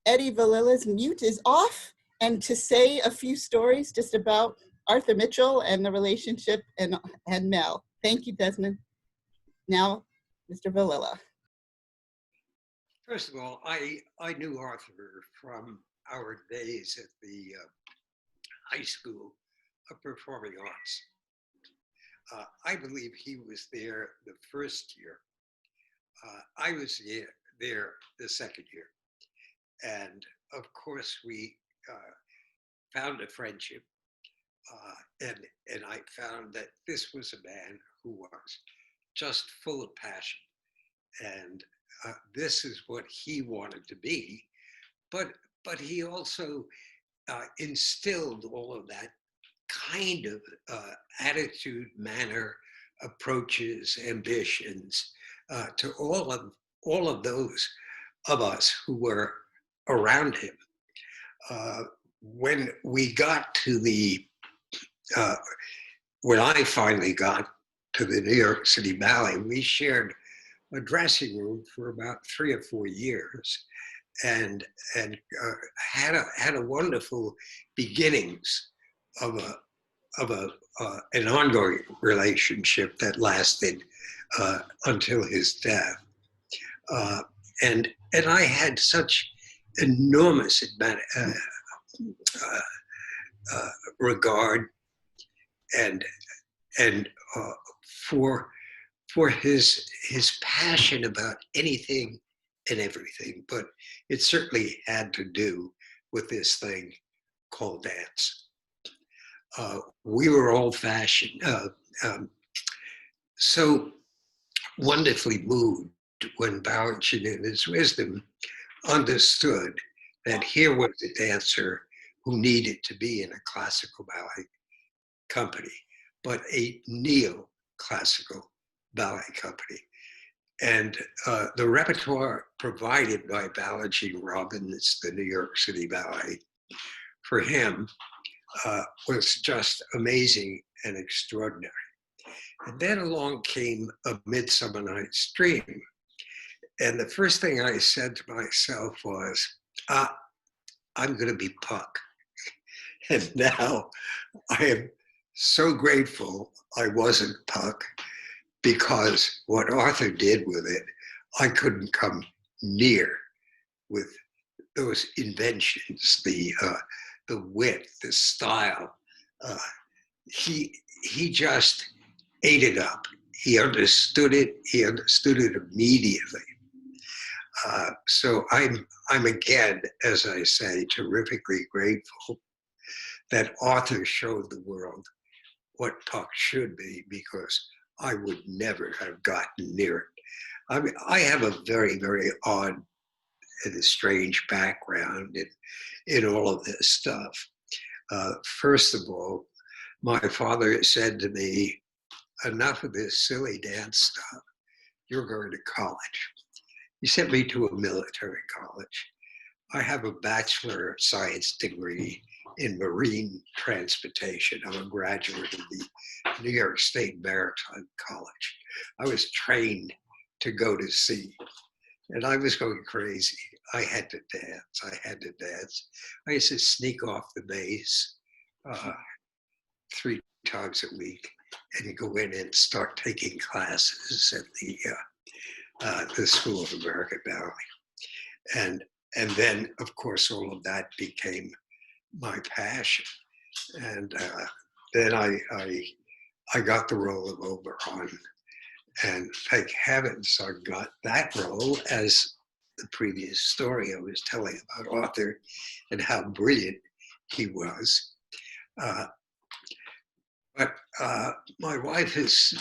Eddie Valilla's mute is off, and to say a few stories just about Arthur Mitchell and the relationship and Mel. Thank you, Desmond. Now, Mr. Valilla. First of all, I knew Arthur from our days at the High School of Performing Arts. I believe he was there the first year. I was there the second year. And of course, we found a friendship. And I found that this was a man who was just full of passion. And this is what he wanted to be. But he also instilled all of that kind of attitude, manner, approaches, ambitions to all of those of us who were around him. When we got to when I finally got to the New York City Ballet, we shared a dressing room for about 3 or 4 years, and had a wonderful beginnings of an ongoing relationship that lasted until his death. And I had such enormous regard and for his passion about anything and everything, but it certainly had to do with this thing called dance. We were old-fashioned, so wonderfully moved when Balanchine in his wisdom understood that here was a dancer who needed to be in a classical ballet company, but a neo-classical ballet company. And the repertoire provided by Balaji Robbins, the New York City Ballet, for him was just amazing and extraordinary. And then along came A Midsummer Night's Dream. And the first thing I said to myself was, I'm going to be Puck. And now I am so grateful I wasn't Puck, because what Arthur did with it, I couldn't come near with those inventions, the wit, the style. He just ate it up. He understood it. He understood it immediately. So I'm again, as I say, terrifically grateful that Arthur showed the world what Puck should be, because I would never have gotten near it. I mean, I have a very, very odd and strange background in all of this stuff. First of all, my father said to me, enough of this silly dance stuff. You're going to college. He sent me to a military college. I have a Bachelor of Science degree in marine transportation. I'm a graduate of the New York State Maritime College. I was trained to go to sea, and I was going crazy. I had to dance. I used to sneak off the base 3 times a week and go in and start taking classes at the School of American Ballet. And then, of course, all of that became my passion. And then I got the role of Oberon. And thank heavens I got that role, as the previous story I was telling about Arthur and how brilliant he was. But my wife is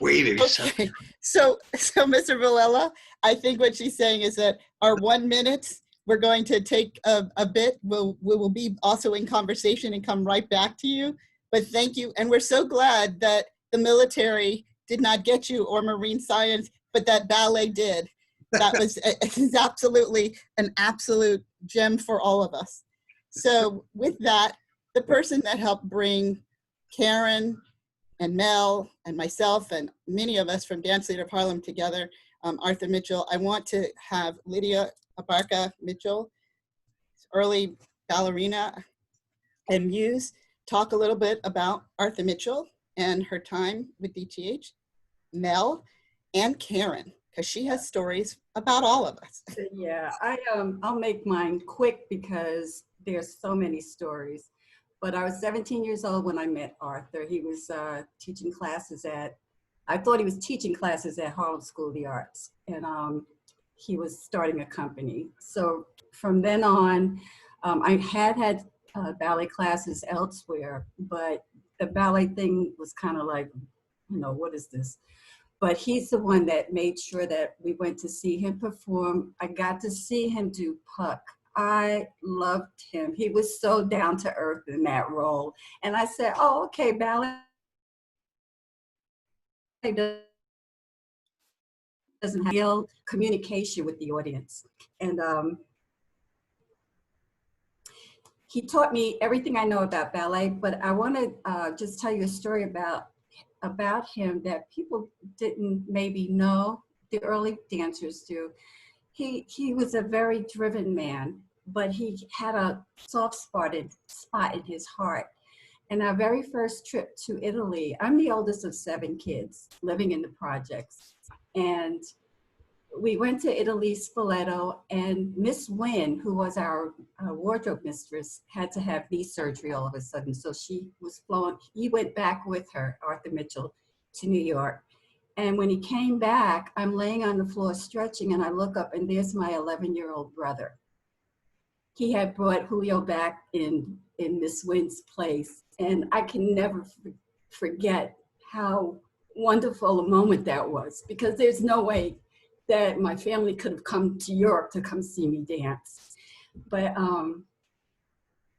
waiting. Okay. So Mr. Villela, I think what she's saying is that our 1 minute, we're going to take a bit. We will be also in conversation and come right back to you. But thank you. And we're so glad that the military did not get you, or marine science, but that ballet did. That was absolutely an absolute gem for all of us. So with that, the person that helped bring Karen and Mel and myself and many of us from Dance Theater of Harlem together, Arthur Mitchell, I want to have Lydia Abarca Mitchell, early ballerina and muse, talk a little bit about Arthur Mitchell and her time with DTH, Mel, and Karen, because she has stories about all of us. Yeah, I'll make mine quick because there's so many stories. But I was 17 years old when I met Arthur. He was teaching classes I thought he was teaching classes at Harlem School of the Arts. And he was starting a company. So from then on, I had ballet classes elsewhere, but the ballet thing was kind of like, what is this? But he's the one that made sure that we went to see him perform. I got to see him do Puck. I loved him. He was so down to earth in that role. And I said, oh, okay, ballet doesn't have real communication with the audience. And he taught me everything I know about ballet, but I want to just tell you a story about him that people didn't maybe know, the early dancers do. He was a very driven man, but he had a soft spot in his heart. And our very first trip to Italy, I'm the oldest of 7 kids living in the projects. And we went to Italy, Spoleto, and Miss Wynn, who was our wardrobe mistress, had to have knee surgery all of a sudden. So she was flown, he went back with her, Arthur Mitchell, to New York. And when he came back, I'm laying on the floor stretching, and I look up, and there's my 11-year-old brother. He had brought Julio back in Miss Wynn's place. And I can never forget how wonderful a moment that was, because there's no way that my family could have come to Europe to come see me dance. But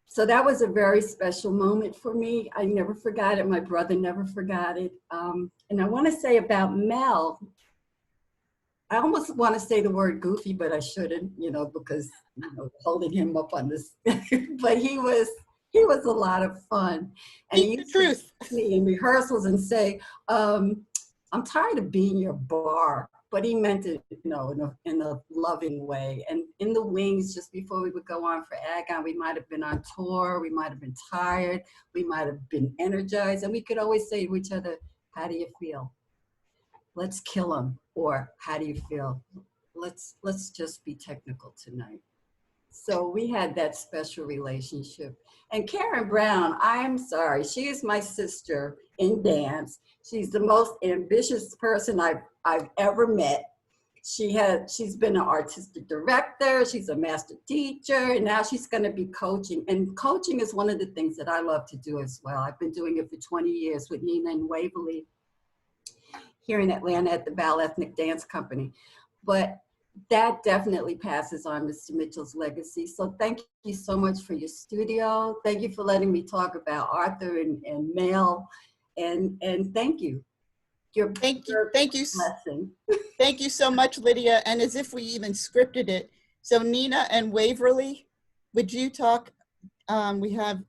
so that was a very special moment for me. I never forgot it. My brother never forgot it. And I want to say about Mel, I almost want to say the word goofy, but I shouldn't, because, holding him up on this, but he was a lot of fun. And he used to text me in rehearsals and say, I'm tired of being your bar, but he meant it, in a loving way. And in the wings, just before we would go on for Agon, we might have been on tour, we might have been tired, we might have been energized, and we could always say to each other, how do you feel? Let's kill him. Or how do you feel? Let's just be technical tonight. So we had that special relationship. And Karen Brown, I'm sorry, she is my sister in dance. She's the most ambitious person I've ever met. She's been an artistic director, she's a master teacher, and now she's gonna be coaching. And coaching is one of the things that I love to do as well. I've been doing it for 20 years with Nina and Waverly here in Atlanta at the Bal Ethnic Dance Company. But that definitely passes on Mr. Mitchell's legacy. So thank you so much for your studio. Thank you for letting me talk about Arthur and Mel. And thank you. Thank you. Blessing. Thank you so much, Lydia. And as if we even scripted it. So Nina and Waverly, would you talk? We have,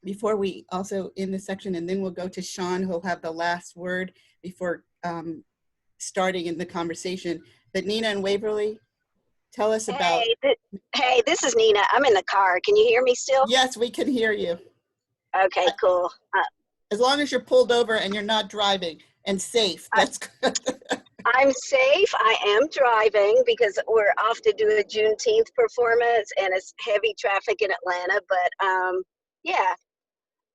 before we also in the section, and then we'll go to Sean, who'll have the last word before starting in the conversation. But Nina and Waverly, tell us about. Hey, this is Nina. I'm in the car. Can you hear me still? Yes, we can hear you. Okay, cool. As long as you're pulled over and you're not driving and safe, that's good. I'm safe. I am driving because we're off to do a Juneteenth performance and it's heavy traffic in Atlanta. But yeah,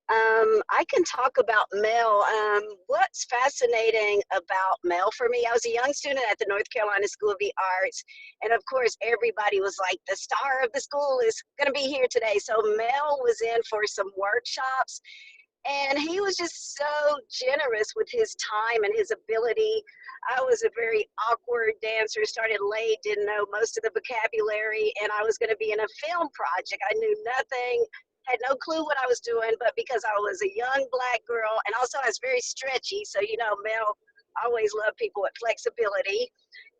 I can talk about Mel. What's fascinating about Mel for me, I was a young student at the North Carolina School of the Arts. And of course, everybody was like, the star of the school is gonna be here today. So Mel was in for some workshops. And he was just so generous with his time and his ability. I was a very awkward dancer, started late, didn't know most of the vocabulary, and I was going to be in a film project. I knew nothing, had no clue what I was doing, but because I was a young Black girl, and also I was very stretchy, so Mel always loved people with flexibility.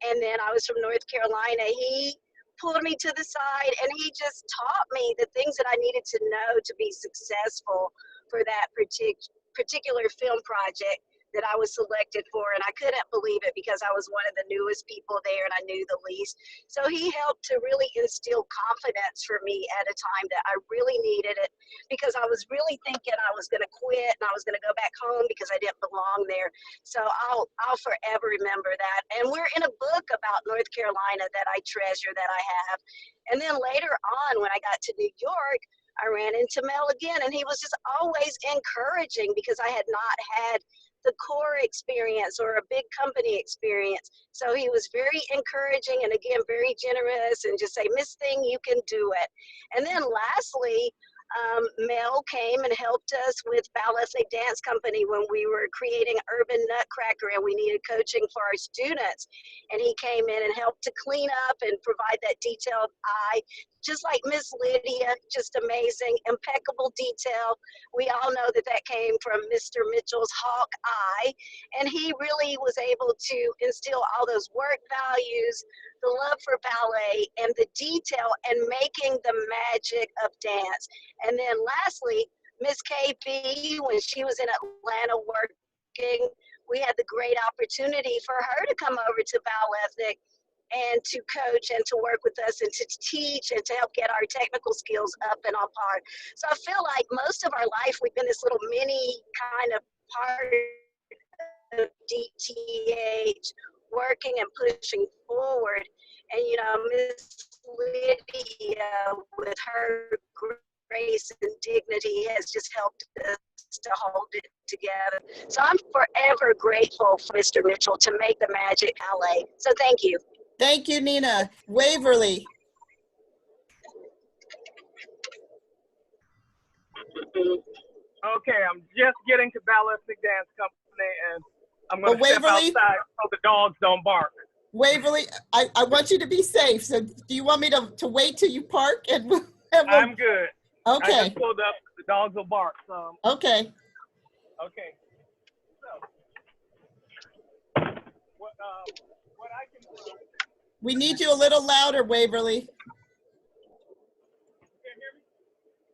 And then I was from North Carolina. He pulled me to the side, and he just taught me the things that I needed to know to be successful for that particular film project that I was selected for. And I couldn't believe it because I was one of the newest people there and I knew the least. So he helped to really instill confidence for me at a time that I really needed it, because I was really thinking I was going to quit and I was going to go back home because I didn't belong there. So I'll forever remember that. And we're in a book about North Carolina that I treasure, that I have. And then later on, when I got to New York, I ran into Mel again, and he was just always encouraging because I had not had the core experience or a big company experience. So he was very encouraging and again, very generous, and just say, Miss Thing, you can do it. And then lastly, Mel came and helped us with Bal Ethnic Dance Company when we were creating Urban Nutcracker and we needed coaching for our students. And he came in and helped to clean up and provide that detailed eye, just like Miss Lydia, just amazing, impeccable detail. We all know that that came from Mr. Mitchell's hawk eye. And he really was able to instill all those work values, the love for ballet, and the detail, and making the magic of dance. And then lastly, Miss KB, when she was in Atlanta working, we had the great opportunity for her to come over to Bal Ethnic and to coach and to work with us and to teach and to help get our technical skills up and on par. So I feel like most of our life we've been this little mini kind of part of DTH, working and pushing forward. And Miss Lydia, with her grace and dignity, has just helped us to hold it together. So I'm forever grateful for Mr. Mitchell to make the magic ballet. So thank you. Thank you, Nina. Waverly. Okay, I'm just getting to Bal Ethnic Dance Company, and I'm going to step outside so the dogs don't bark. Waverly, I want you to be safe. So do you want me to wait till you park? I'm good. Okay. I just pulled up. The dogs will bark. So. Okay. Okay. So, We need you a little louder, Waverly.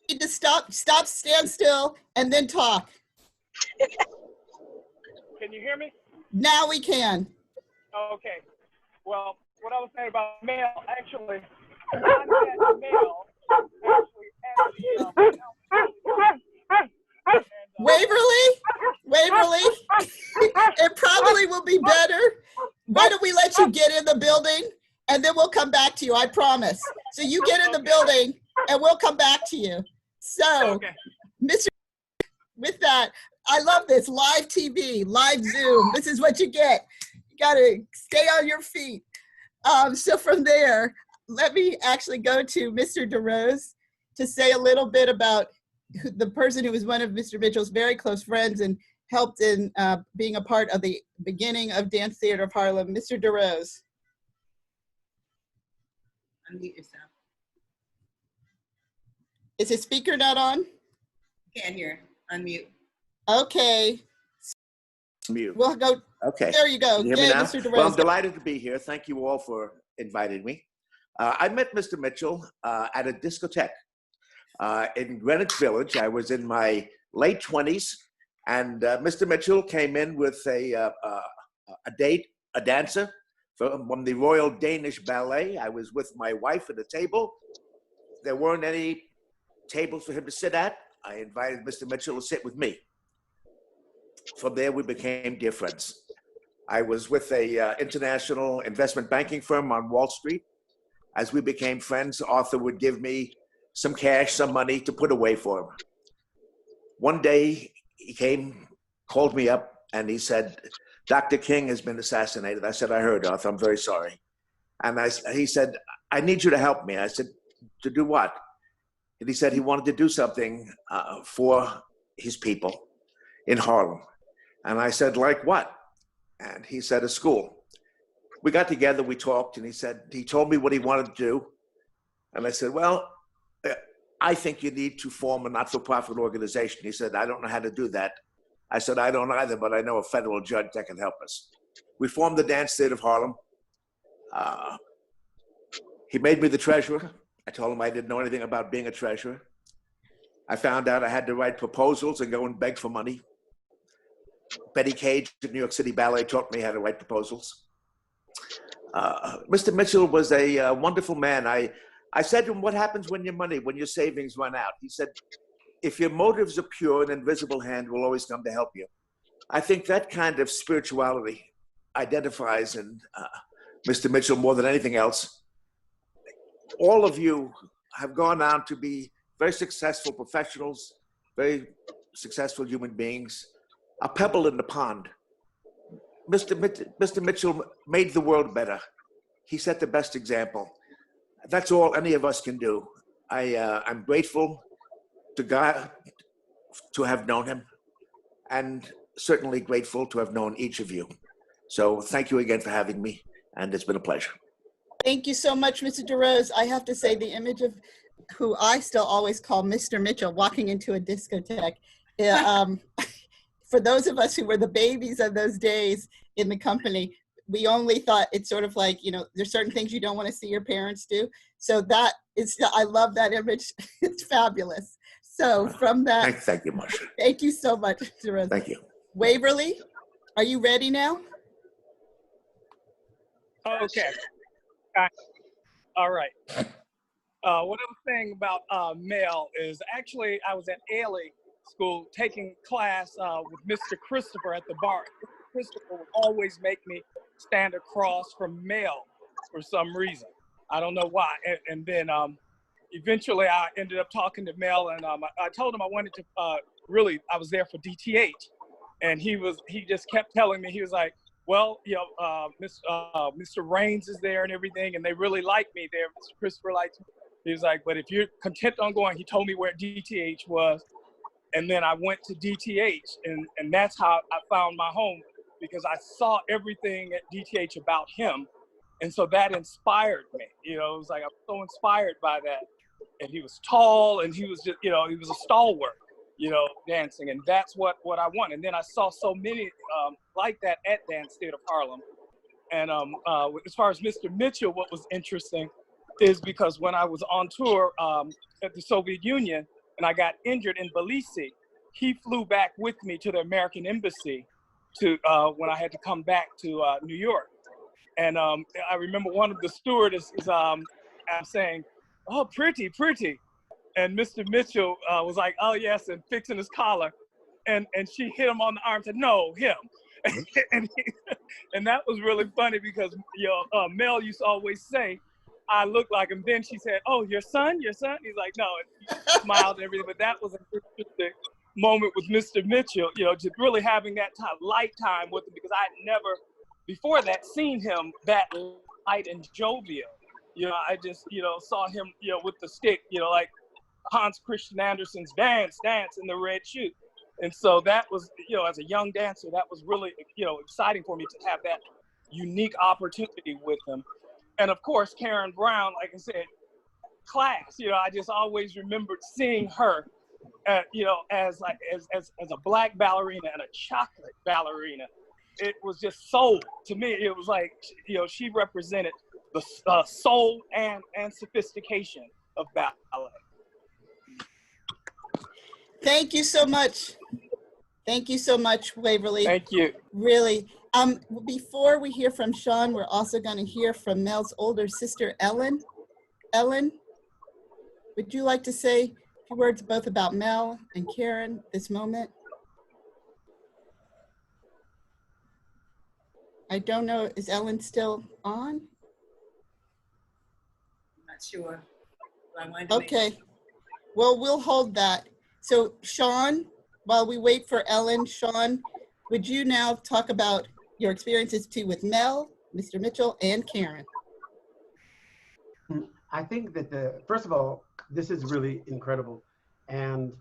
You need to stop, stand still, and then talk. Can you hear me? Now we can. Okay. Well, what I was saying about Mel, actually, I met Mel actually at the Waverly, it probably will be better. Why don't we let you get in the building and then we'll come back to you, I promise. So you get in the building and we'll come back to you. So, Mr. With that, I love this, live TV, live Zoom. This is what you get. You gotta stay on your feet. So from there, let me actually go to Mr. DeRose to say a little bit about the person who was one of Mr. Mitchell's very close friends and helped in being a part of the beginning of Dance Theater of Harlem, Mr. DeRose. Unmute yourself. Is his speaker not on? Can't hear. Unmute. Okay. Mute. We'll go. Okay. There you go. Can you hear me Yay, now? Mr. DeRose. Well, I'm delighted to be here. Thank you all for inviting me. I met Mr. Mitchell at a discotheque in Greenwich Village. I was in my late 20s, and Mr. Mitchell came in with a dancer from the Royal Danish Ballet. I was with my wife at a table. There weren't any tables for him to sit at. I invited Mr. Mitchell to sit with me. From there, we became dear friends. I was with a international investment banking firm on Wall Street. As we became friends, Arthur would give me some cash, some money to put away for him. One day, he came, called me up, and he said, Dr. King has been assassinated. I said, I heard, Arthur, I'm very sorry. And he said, I need you to help me. I said, to do what? And he said he wanted to do something for his people in Harlem. And I said, like what? And he said, a school. We got together, we talked, and he told me what he wanted to do. And I said, well, I think you need to form a not-for-profit organization. He said, I don't know how to do that. I said, I don't either, but I know a federal judge that can help us. We formed the Dance Theater of Harlem. He made me the treasurer. I told him I didn't know anything about being a treasurer. I found out I had to write proposals and go and beg for money. Betty Cage at New York City Ballet taught me how to write proposals. Mr. Mitchell was a wonderful man. I said to him, what happens when your savings run out? He said, if your motives are pure, an invisible hand will always come to help you. I think that kind of spirituality identifies in Mr. Mitchell more than anything else. All of you have gone on to be very successful professionals, very successful human beings, a pebble in the pond. Mr. Mitchell made the world better. He set the best example. That's all any of us can do. I'm grateful to God to have known him, and certainly grateful to have known each of you. So thank you again for having me, and it's been a pleasure. Thank you so much, Mr. DeRose. I have to say the image of who I still always call Mr. Mitchell walking into a discotheque. For those of us who were the babies of those days in the company, we only thought it's sort of like, there's certain things you don't want to see your parents do. So that is, I love that image. It's fabulous. So from that. Thank you, Marsha. Thank you so much, Mr. DeRose. Thank you. Waverly, are you ready now? Okay. All right. What I was saying about Mel is actually I was at Ailey School taking class with Mr. Christopher at the bar. Christopher would always make me stand across from Mel for some reason. I don't know why. And then eventually I ended up talking to Mel, and I told him I wanted to I was there for DTH. And he just kept telling me, he was like, well, Mr. Raines is there and everything, and they really like me there. Mr. Christopher likes me. He was like, but if you're content on going, he told me where DTH was. And then I went to DTH, and that's how I found my home, because I saw everything at DTH about him. And so that inspired me. It was like I was so inspired by that. And he was tall, and he was just, he was a stalwart, dancing. And that's what I want. And then I saw so many like that at Dance Theater of Harlem. And as far as Mr. Mitchell, what was interesting is because when I was on tour at the Soviet Union and I got injured in Tbilisi, he flew back with me to the American Embassy to when I had to come back to New York. And I remember one of the stewardesses saying, "Oh, pretty, pretty." And Mr. Mitchell was like, "Oh, yes," and fixing his collar. And she hit him on the arm and said, "No, him." and that was really funny because Mel used to always say, "I look like him." Then she said, "Oh, your son? He's like, "No," and he smiled and everything. But that was an interesting moment with Mr. Mitchell, just really having that light time with him, because I had never before that seen him that light and jovial. I just, saw him, with the stick, like Hans Christian Andersen's dance in the red shoe. And so that was, as a young dancer, that was really, exciting for me to have that unique opportunity with him. And of course, Karen Brown, like I said, class, I just always remembered seeing her, as a Black ballerina and a chocolate ballerina. It was just soul to me. It was like, she represented the soul and sophistication of ballet. Thank you so much. Thank you so much, Waverly. Thank you. Really. Before we hear from Sean, we're also going to hear from Mel's older sister, Ellen. Ellen, would you like to say a few words both about Mel and Karen this moment? I don't know, is Ellen still on? I'm not sure. Okay, well, we'll hold that. So Sean, while we wait for Ellen, Sean, would you now talk about your experiences too with Mel, Mr. Mitchell, and Karen? I think that first of all, this is really incredible. And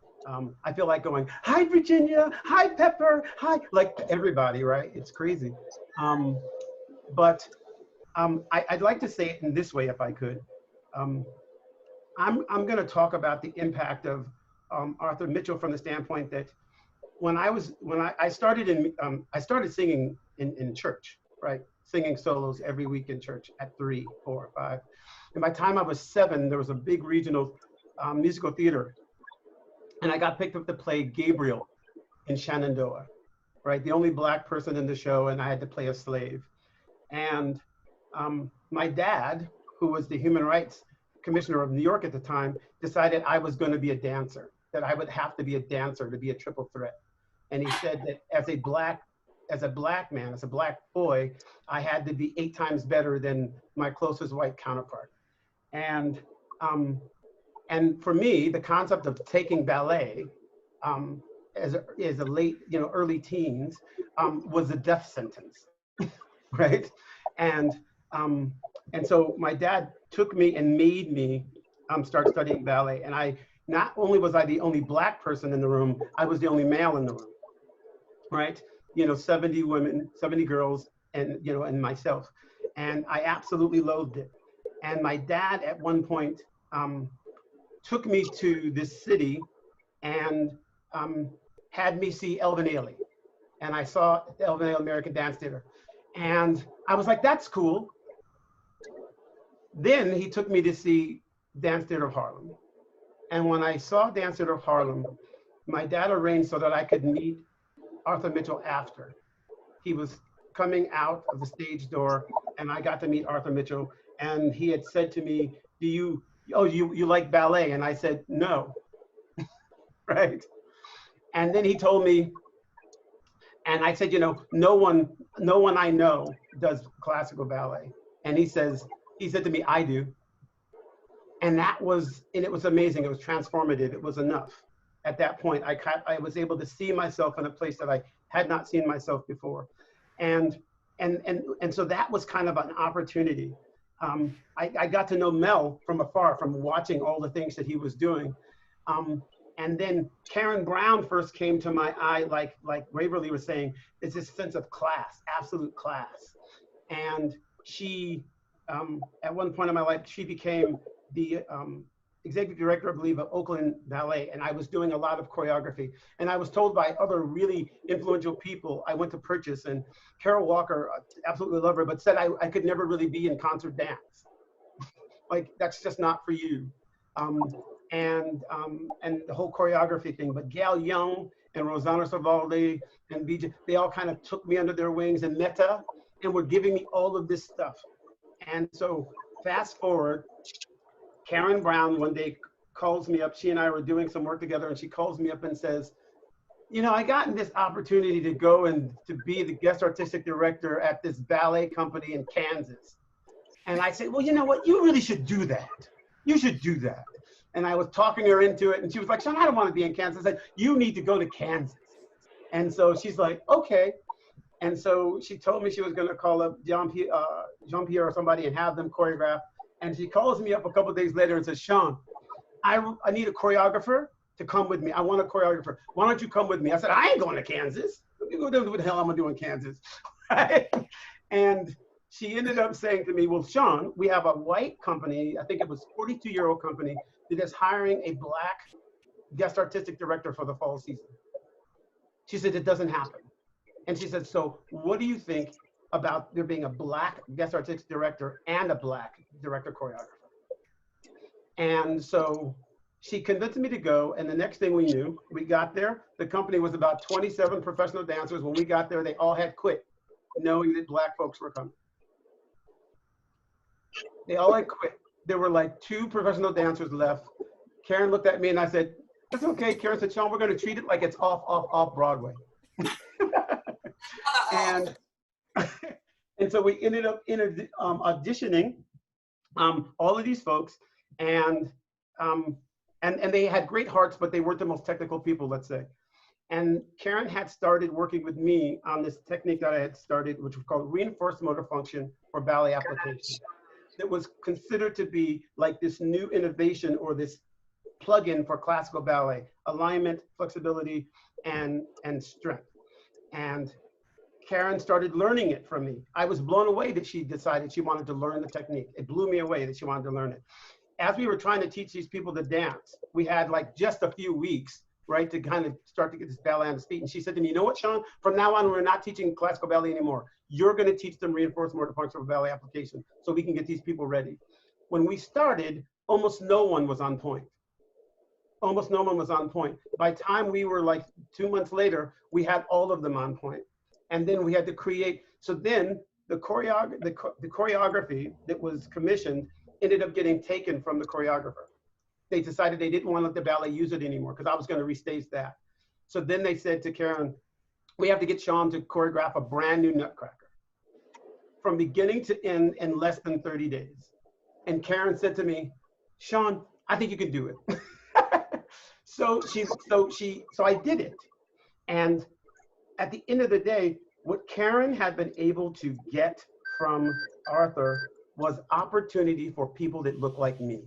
I feel like going, "Hi, Virginia, hi, Pepper, hi," like everybody, right? It's crazy. But I'd like to say it in this way, if I could. I'm going to talk about the impact of Arthur Mitchell from the standpoint that when I started singing in church, right? Singing solos every week in church at 3, 4, 5. And by the time I was 7, there was a big regional musical theater. And I got picked up to play Gabriel in Shenandoah, right? The only Black person in the show, and I had to play a slave. And my dad, who was the Human Rights Commissioner of New York at the time, decided I was going to be a dancer, that I would have to be a dancer to be a triple threat. And he said that as a black man, as a Black boy, I had to be 8 times better than my closest white counterpart. And for me, the concept of taking ballet as a late, early teens was a death sentence, right? And so my dad took me and made me start studying ballet. And not only was I the only Black person in the room, I was the only male in the room, right? 70 women, 70 girls, and and myself. And I absolutely loathed it. And my dad at one point took me to this city and had me see Elvin Ailey. And I saw Elvin Ailey American Dance Theater. And I was like, that's cool. Then he took me to see Dance Theater of Harlem. And when I saw Dance Theater of Harlem, my dad arranged so that I could meet Arthur Mitchell after. He was coming out of the stage door and I got to meet Arthur Mitchell. And he had said to me, you like ballet? And I said, no, right? And then he told me, and I said, no one I know does classical ballet. And he said to me, I do. And it was amazing. It was transformative. It was enough. At that point, I was able to see myself in a place that I had not seen myself before. And so that was kind of an opportunity. I got to know Mel from afar, from watching all the things that he was doing. And then Karen Brown first came to my eye, like Waverly was saying, it's this sense of class, absolute class. And she, at one point in my life, she became the executive director, I believe, of Oakland Ballet, and I was doing a lot of choreography. And I was told by other really influential people I went to purchase, and Carol Walker, absolutely love her, but said I could never really be in concert dance. Like, that's just not for you. And the whole choreography thing. But Gail Young and Rosanna Savaldi and BJ, they all kind of took me under their wings, and Meta, and were giving me all of this stuff. And so fast forward, Karen Brown one day calls me up. She and I were doing some work together, and she calls me up and says, you know, I gotten this opportunity to go and to be the guest artistic director at this ballet company in Kansas. And I said, well, you know what? You really should do that. You should do that. And I was talking her into it, and she was like, Sean, I don't want to be in Kansas. I said, you need to go to Kansas. And so she's like, okay. And so she told me she was going to call up Jean-Pierre or somebody and have them choreograph. And she calls me up a couple of days later and says, Sean, I need a choreographer to come with me. I want a choreographer. Why don't you come with me? I said, I ain't going to Kansas. What the hell am I doing in Kansas? And she ended up saying to me, well, Sean, we have a white company, I think it was 42-year-old company, that is hiring a black guest artistic director for the fall season. She said, it doesn't happen. And she said, so what do you think about there being a black guest artistic director and a black director choreographer? And so she convinced me to go, and the next thing we knew, we got there, the company was about 27 professional dancers. When we got there, they all had quit, knowing that black folks were coming. They all had quit. There were like 2 professional dancers left. Karen looked at me and I said, that's okay. Karen said, Sean, we're going to treat it like it's off Broadway. And so we ended up auditioning all of these folks, and they had great hearts, but they weren't the most technical people, let's say. And Karen had started working with me on this technique that I had started, which was called reinforced motor function for ballet application. That was considered to be like this new innovation or this plug-in for classical ballet: alignment, flexibility, and strength. And Karen started learning it from me. I was blown away that she decided she wanted to learn the technique. It blew me away that she wanted to learn it. As we were trying to teach these people to dance, we had like just a few weeks, right, to kind of start to get this ballet on its feet. And she said to me, you know what, Sean, from now on, we're not teaching classical ballet anymore. You're going to teach them reinforced motor function for ballet application so we can get these people ready. When we started, almost no one was on point. Almost no one was on point. By the time we were like 2 months later, we had all of them on point. And then we had to create, so then the choreography that was commissioned ended up getting taken from the choreographer. They decided they didn't want to let the ballet use it anymore because I was going to restage that. So then they said to Karen, we have to get Sean to choreograph a brand new Nutcracker from beginning to end in less than 30 days. And Karen said to me, Sean, I think you can do it. So I did it. And at the end of the day, what Karen had been able to get from Arthur was opportunity for people that look like me.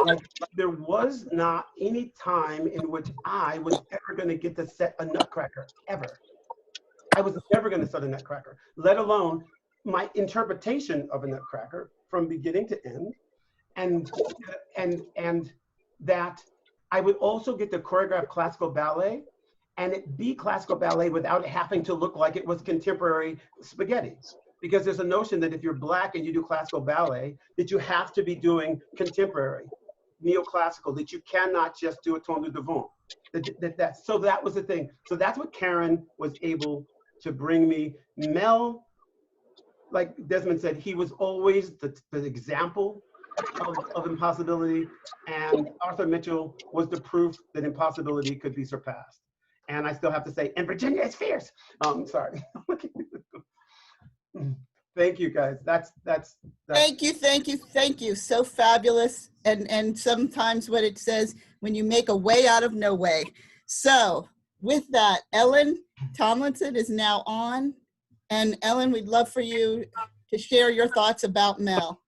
Like, there was not any time in which I was ever going to get to set a Nutcracker, ever. I was never going to set a Nutcracker, let alone my interpretation of a Nutcracker from beginning to end, and that I would also get to choreograph classical ballet, and it be classical ballet without having to look like it was contemporary spaghetti. Because there's a notion that if you're black and you do classical ballet, that you have to be doing contemporary, neoclassical, that you cannot just do a ton de devant. So that was the thing. So that's what Karen was able to bring me. Mel, like Desmond said, he was always the example of impossibility, and Arthur Mitchell was the proof that impossibility could be surpassed. And I still have to say, and Virginia is fierce. Sorry. Thank you, guys. That's Thank you. So fabulous. And sometimes what it says, when you make a way out of no way. So with that, Ellen Tomlinson is now on. And Ellen, we'd love for you to share your thoughts about Mel.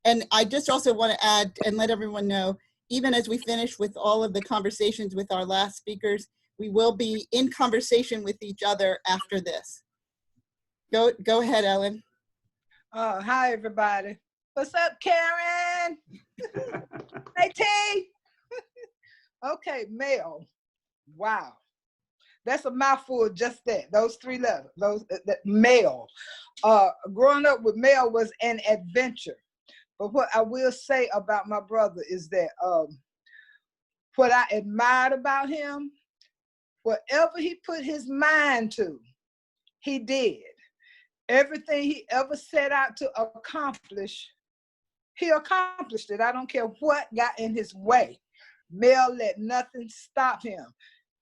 And I just also want to add and let everyone know, even as we finish with all of the conversations with our last speakers, we will be in conversation with each other after this. Go ahead, Ellen. Oh, hi, everybody. What's up, Karen? Hey, T. Okay, Mel. Wow. That's a mouthful, just that. Those 3 letters, that Mel. Growing up with Mel was an adventure. But what I will say about my brother is that what I admired about him, whatever he put his mind to, he did. Everything he ever set out to accomplish, he accomplished it. I don't care what got in his way. Mel let nothing stop him.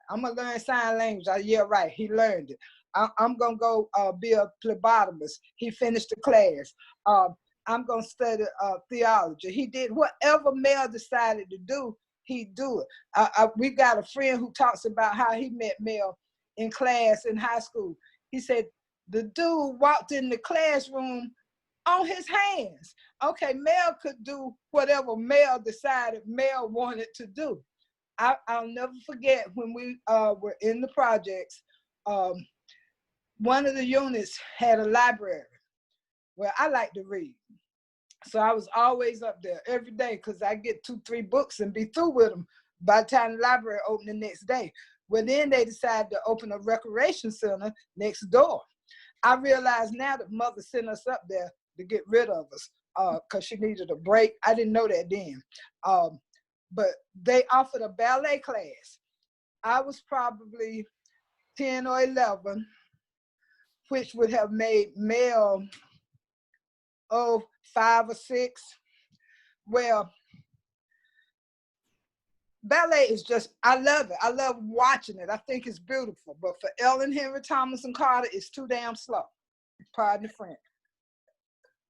I'm gonna learn sign language. Yeah, right, he learned it. I'm gonna go be a phlebotomist. He finished the class. I'm gonna study theology. He did whatever Mel decided to do, he do it. We got a friend who talks about how he met Mel in class in high school. He said, the dude walked in the classroom on his hands. Okay, Mel could do whatever Mel decided Mel wanted to do. I'll never forget when we were in the projects, one of the units had a library. Well, I like to read. So I was always up there every day because I get 2-3 books and be through with them by the time the library opened the next day. Well, then they decided to open a recreation center next door. I realize now that Mother sent us up there to get rid of us because she needed a break. I didn't know that then. But they offered a ballet class. I was probably 10 or 11, which would have made Mel, 5 or 6. Well, ballet is just, I love it. I love watching it. I think it's beautiful. But for Ellen Henry Tomlinson Carter, it's too damn slow. Pardon the French.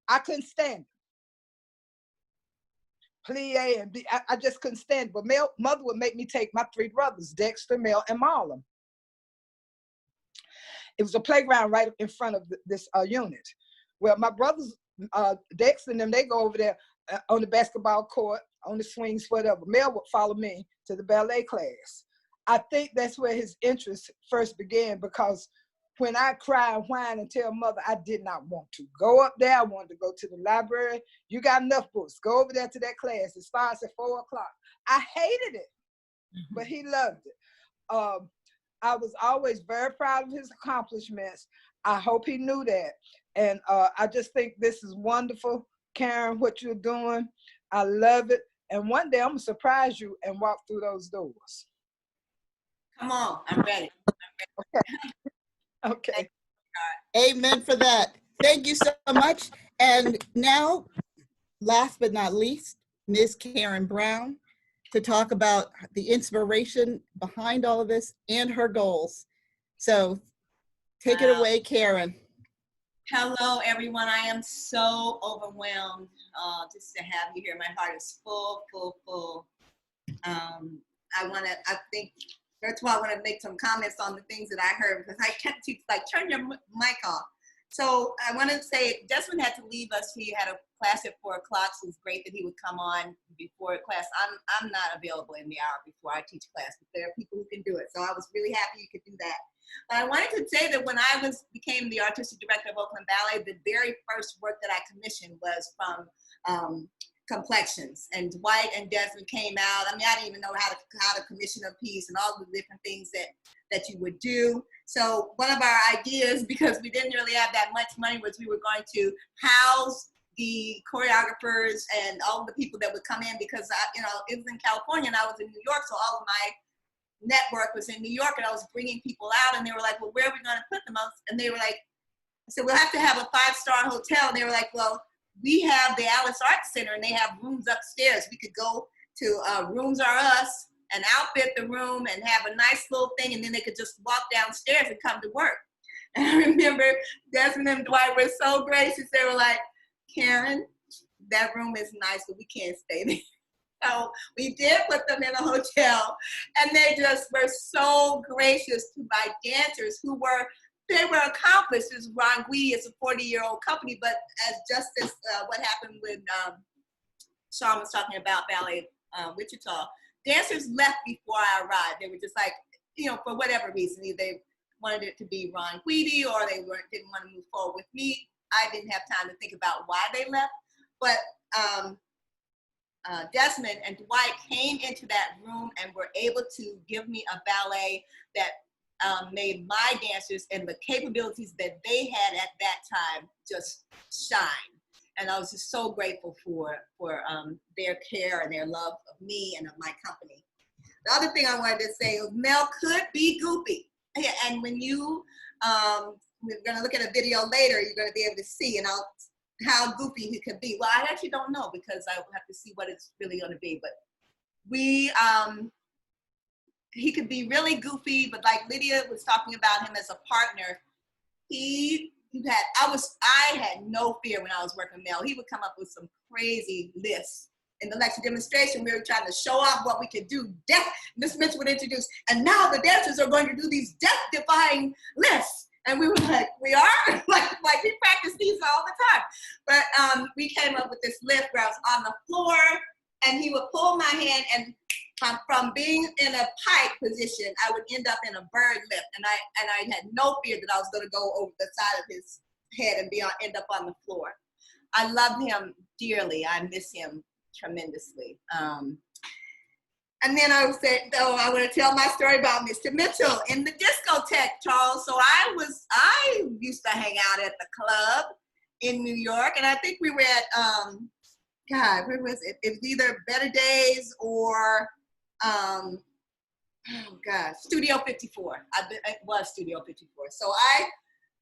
I couldn't stand it. Plie and I just couldn't stand it. But Mother would make me take my 3 brothers, Dexter, Mel, and Marlon. It was a playground right in front of this unit. Well, my brothers, Dexter and them, they go over there on the basketball court, on the swings, whatever. Mel would follow me to the ballet class. I think that's where his interest first began, because when I cry and whine and tell Mother I did not want to go up there, I wanted to go to the library. You got enough books. Go over there to that class. It starts at 4 o'clock. I hated it, but he loved it. I was always very proud of his accomplishments. I hope he knew that. And I just think this is wonderful, Karen, what you're doing. I love it. And one day I'm gonna surprise you and walk through those doors. Come on, I'm ready. Okay. Amen for that. Thank you so much. And now, last but not least, Ms. Karen Brown, to talk about the inspiration behind all of this and her goals. So take it away, Karen. Hello, everyone. I am so overwhelmed just to have you here. My heart is full, full, full. I think, first of all, I want to make some comments on the things that I heard, because I kept to, like, turn your mic off. So I want to say, Desmond had to leave us. He had a class at 4 o'clock, so it was great that he would come on before class. I'm not available in the hour before I teach class, but there are people who can do it. So I was really happy you could do that. But I wanted to say that when I became the artistic director of Oakland Ballet, the very first work that I commissioned was from Complexions, and Dwight and Desmond came out. I mean, I didn't even know how to commission a piece and all the different things that you would do. So one of our ideas, because we didn't really have that much money, was we were going to house the choreographers and all the people that would come in, because it was in California and I was in New York, so all of my network was in New York, and I was bringing people out, and they were like, well, where are we going to put them? And they were like, I said, we'll have to have a 5-star hotel. And they were like, well, we have the Alice Arts Center, and they have rooms upstairs. We could go to Rooms Are Us and outfit the room and have a nice little thing, and then they could just walk downstairs and come to work. And I remember Desmond and Dwight were so gracious. They were like, Karen, that room is nice, but we can't stay there. So we did put them in a hotel, and they just were so gracious to my dancers who were accomplished. Ron Guidi is a 40-year-old company, but as what happened when Sean was talking about Ballet Wichita, dancers left before I arrived. They were just like, for whatever reason, either they wanted it to be Ron Guidi or they didn't want to move forward with me. I didn't have time to think about why they left, but Desmond and Dwight came into that room and were able to give me a ballet that made my dancers and the capabilities that they had at that time just shine. And I was just so grateful for their care and their love of me and of my company. The other thing I wanted to say was Mel could be goofy. And when you, we're gonna look at a video later, you're gonna be able to see how goofy he could be. Well, I actually don't know because I have to see what it's really gonna be, but he could be really goofy, but like Lydia was talking about him as a partner, I had no fear when I was working with Mel. He would come up with some crazy lists. In the lecture demonstration, we were trying to show off what we could do. Miss Mitchell would introduce, and now the dancers are going to do these death-defying lists. And we were like, we are? like we practice these all the time. But we came up with this lift where I was on the floor, and he would pull my hand, and from being in a pike position, I would end up in a bird lift. And I had no fear that I was going to go over the side of his head and end up on the floor. I love him dearly. I miss him tremendously. And then I would say, though, I want to tell my story about Mr. Mitchell in the discotheque, Charles. So I used to hang out at the club in New York, and I think we were at, God, where was it? It was either Better Days or, oh gosh, Studio 54. It was Studio 54. So I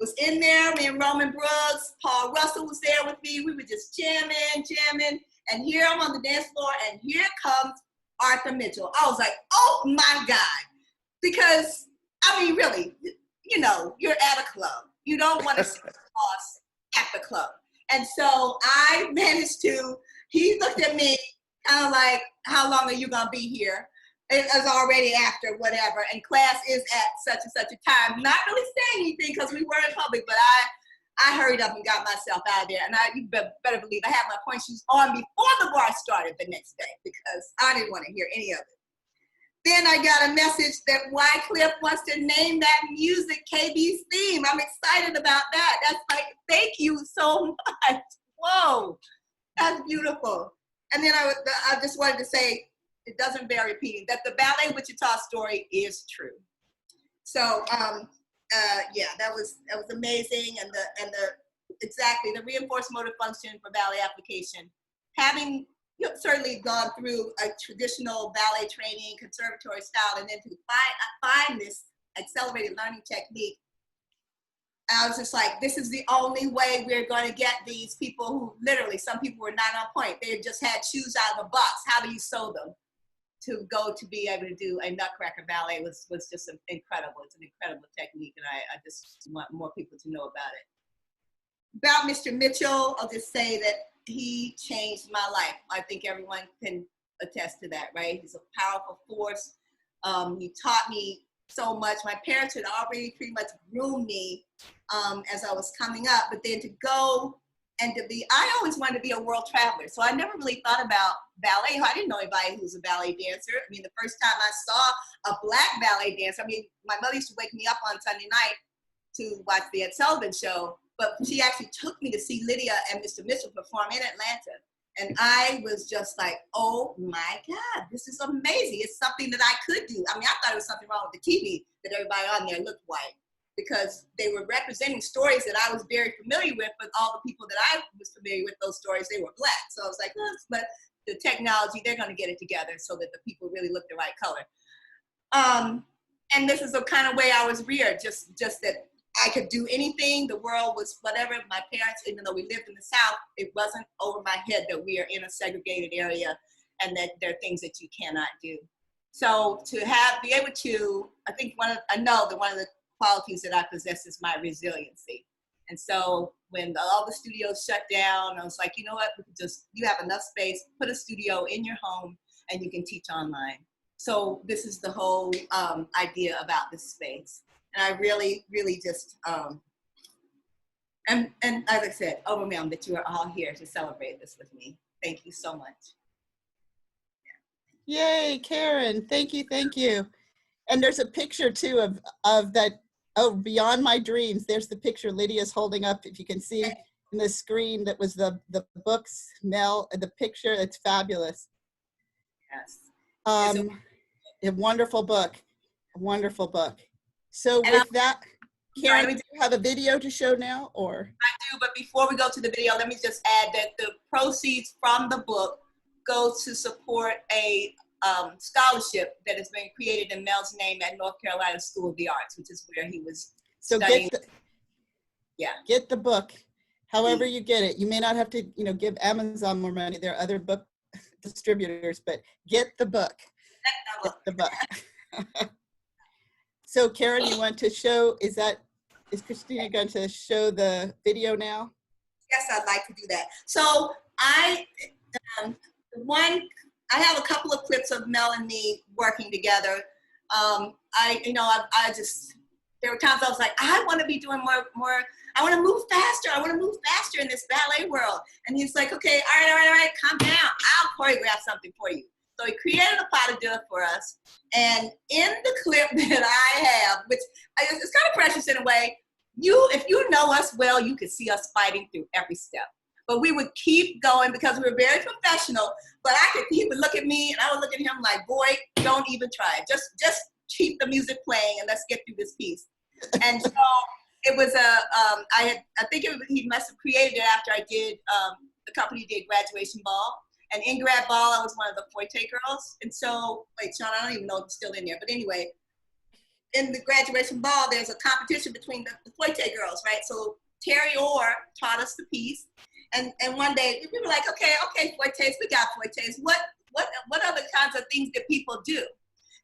was in there, me and Roman Brooks, Paul Russell was there with me. We were just jamming. And here I'm on the dance floor, and here comes Arthur Mitchell. I was like, oh my God. Because, I mean, really, you know, you're at a club. You don't want to see the boss at the club. And so I managed to, he looked at me kind of like, how long are you going to be here? It was already after whatever, and class is at such and such a time. Not really saying anything because we were in public, but I hurried up and got myself out of there. And you better believe I had my point shoes on before the bar started the next day because I didn't want to hear any of it. Then I got a message that Wycliffe wants to name that music KB's theme. I'm excited about that. That's like, thank you so much. Whoa, that's beautiful. And then I just wanted to say, it doesn't bear repeating, that the Ballet Wichita story is true. So yeah, that was amazing, and the reinforced motor function for ballet application. Having certainly gone through a traditional ballet training, conservatory style, and then to find this accelerated learning technique, I was just like, this is the only way we're going to get these people who literally, some people were not on point. They just had shoes out of a box. How do you sew them? To go to be able to do a Nutcracker ballet was just incredible. It's an incredible technique, and I just want more people to know about it. About Mr. Mitchell, I'll just say that he changed my life. I think everyone can attest to that, right? He's a powerful force. He taught me so much. My parents had already pretty much groomed me as I was coming up, but then to go and to be, I always wanted to be a world traveler. So I never really thought about ballet. I didn't know anybody who was a ballet dancer. I mean, the first time I saw a Black ballet dancer, I mean, my mother used to wake me up on Sunday night to watch the Ed Sullivan Show, but she actually took me to see Lydia and Mr. Mitchell perform in Atlanta. And I was just like, oh my God, this is amazing. It's something that I could do. I mean, I thought it was something wrong with the TV that everybody on there looked white, because they were representing stories that I was very familiar with, but all the people that I was familiar with, those stories, they were Black. So I was like, oh, but the technology, they're gonna get it together so that the people really look the right color. And this is the kind of way I was reared, just that I could do anything. The world was whatever. My parents, even though we lived in the South, it wasn't over my head that we are in a segregated area and that there are things that you cannot do. So to be able to, I know that one of the qualities that I possess is my resiliency. And so when all the studios shut down, I was like, you know what, you have enough space, put a studio in your home and you can teach online. So this is the whole idea about this space. And I really, really just, and as I said, overwhelmed that you are all here to celebrate this with me. Thank you so much. Yay, Karen, thank you. And there's a picture too of that, Beyond My Dreams. There's the picture Lydia's holding up, if you can see in the screen, that was the books, Mel, the picture, it's fabulous. Yes. A wonderful book. A wonderful book. So And with that, Karen, sorry, do you have a video to show now, or? I do, but before we go to the video, let me just add that the proceeds from the book go to support a scholarship that has been created in Mel's name at North Carolina School of the Arts, which is where he was So studying. get the book, however you get it. You may not have to, give Amazon more money. There are other book distributors, but get the book. Get the book. So Karen, you want to show, is Christina going to show the video now? Yes, I'd like to do that. So I have a couple of clips of Mel and me working together. There were times I was like, I want to be doing more. I want to move faster. I want to move faster in this ballet world. And he's like, okay, all right, calm down. I'll choreograph something for you. So he created a pas de deux for us. And in the clip that I have, which it's kind of precious in a way, if you know us well, you could see us fighting through every step. But we would keep going because we were very professional. But he would look at me and I would look at him like, boy, don't even try it. Just keep the music playing and let's get through this piece. And so it was he must have created it after I did, the company did Graduation Ball. And in Grad Ball, I was one of the Foyte girls. And so, wait, Sean, I don't even know if it's still in there. But anyway, in the Graduation Ball, there's a competition between the Foyte girls, right? So Terry Orr taught us the piece. And one day, we were like, okay, Foytes, we got Foytes. What other kinds of things did people do?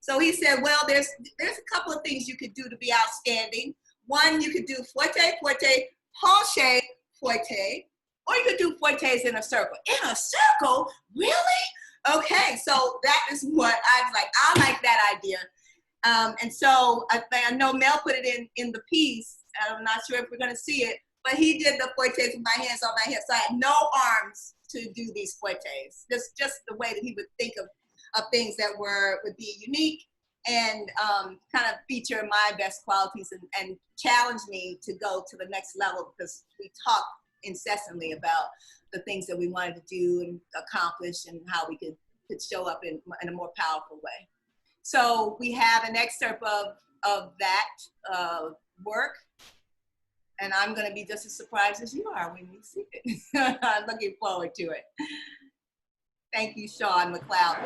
So he said, well, there's a couple of things you could do to be outstanding. One, you could do Foyte, penché, Foyte, or you could do Foytes in a circle. In a circle? Really? Okay, so that is what I was like, I like that idea. And so I know Mel put it in the piece. I'm not sure if we're gonna see it, but he did the Foytes with my hands on my hips. So I had no arms to do these Foytes. Just the way that he would think of things that would be unique and kind of feature my best qualities and challenge me to go to the next level, because we talked incessantly about the things that we wanted to do and accomplish and how we could show up in a more powerful way. So we have an excerpt of that work, and I'm going to be just as surprised as you are when you see it. I'm looking forward to it. Thank you, Sean McLeod.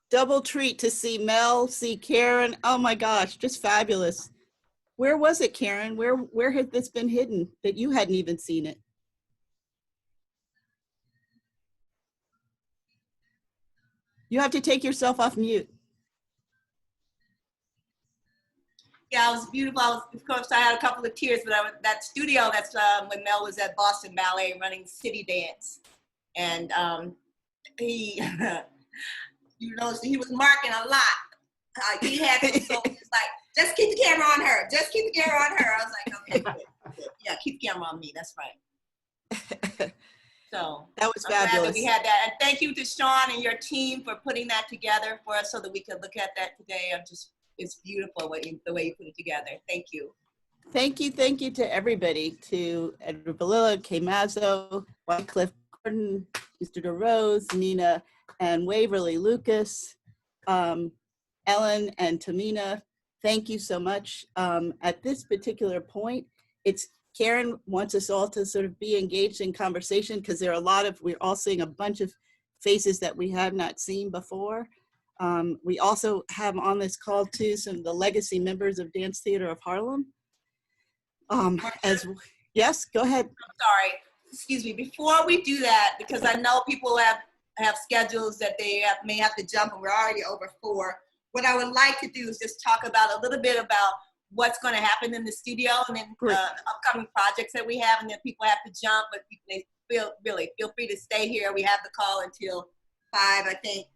double treat to see Mel, see Karen. Oh my gosh, just fabulous. Where was it, Karen? Where had this been hidden that you hadn't even seen it? You have to take yourself off mute. Yeah, it was beautiful. Of course, I had a couple of tears, but that studio, that's when Mel was at Boston Ballet running City Dance. And he, you know, he was marking a lot. He had some soldiers like, just keep the camera on her. Just keep the camera on her. I was like, okay, good. Yeah, keep the camera on me. That's right. So that was I'm glad fabulous. that we had that. And thank you to Sean and your team for putting that together for us so that we could look at that today. It's beautiful the way you put it together. Thank you. Thank you to everybody, to Edward Balilla, Kay Mazzo, Wycliffe Gordon, Mr. DeRose, Nina and Waverly Lucas, Ellen and Tamina. Thank you so much. At this particular point, Karen wants us all to sort of be engaged in conversation because we're all seeing a bunch of faces that we have not seen before. We also have on this call too some of the legacy members of Dance Theater of Harlem. Yes, go ahead. I'm sorry, excuse me. Before we do that, because I know people have schedules that they may have to jump and we're already over 4. What I would like to do is just talk about a little bit about what's going to happen in the studio and then the upcoming projects that we have, and then people have to jump, but they feel free to stay here. We have the call until 5, I think.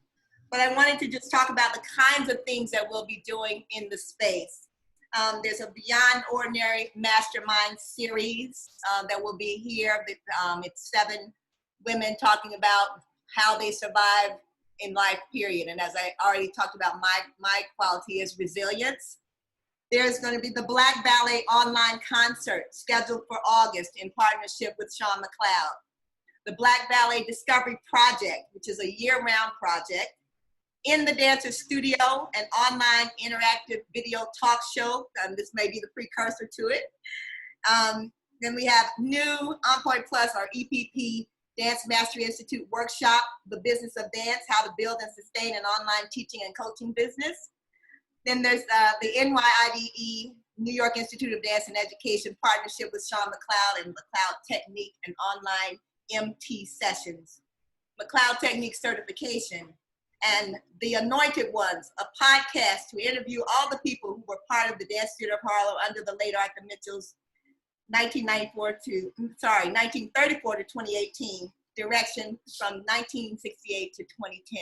But I wanted to just talk about the kinds of things that we'll be doing in the space. There's a Beyond Ordinary Mastermind series that will be here. It's 7 women talking about how they survive in life, period. And as I already talked about, my quality is resilience. There's going to be the Black Ballet online concert scheduled for August in partnership with Sean McLeod. The Black Ballet Discovery Project, which is a year-round project. In the Dancer Studio, an online interactive video talk show. This may be the precursor to it. Then we have new On Point Plus, our EPP Dance Mastery Institute workshop, The Business of Dance, How to Build and Sustain an Online Teaching and Coaching Business. Then there's the NYIDE, New York Institute of Dance and Education, partnership with Sean McLeod and McLeod Technique and online MT sessions. McLeod Technique certification. And The Anointed Ones, a podcast to interview all the people who were part of the Dance Theater of Harlem under the late Arthur Mitchell's 1934 to 2018 direction from 1968 to 2010.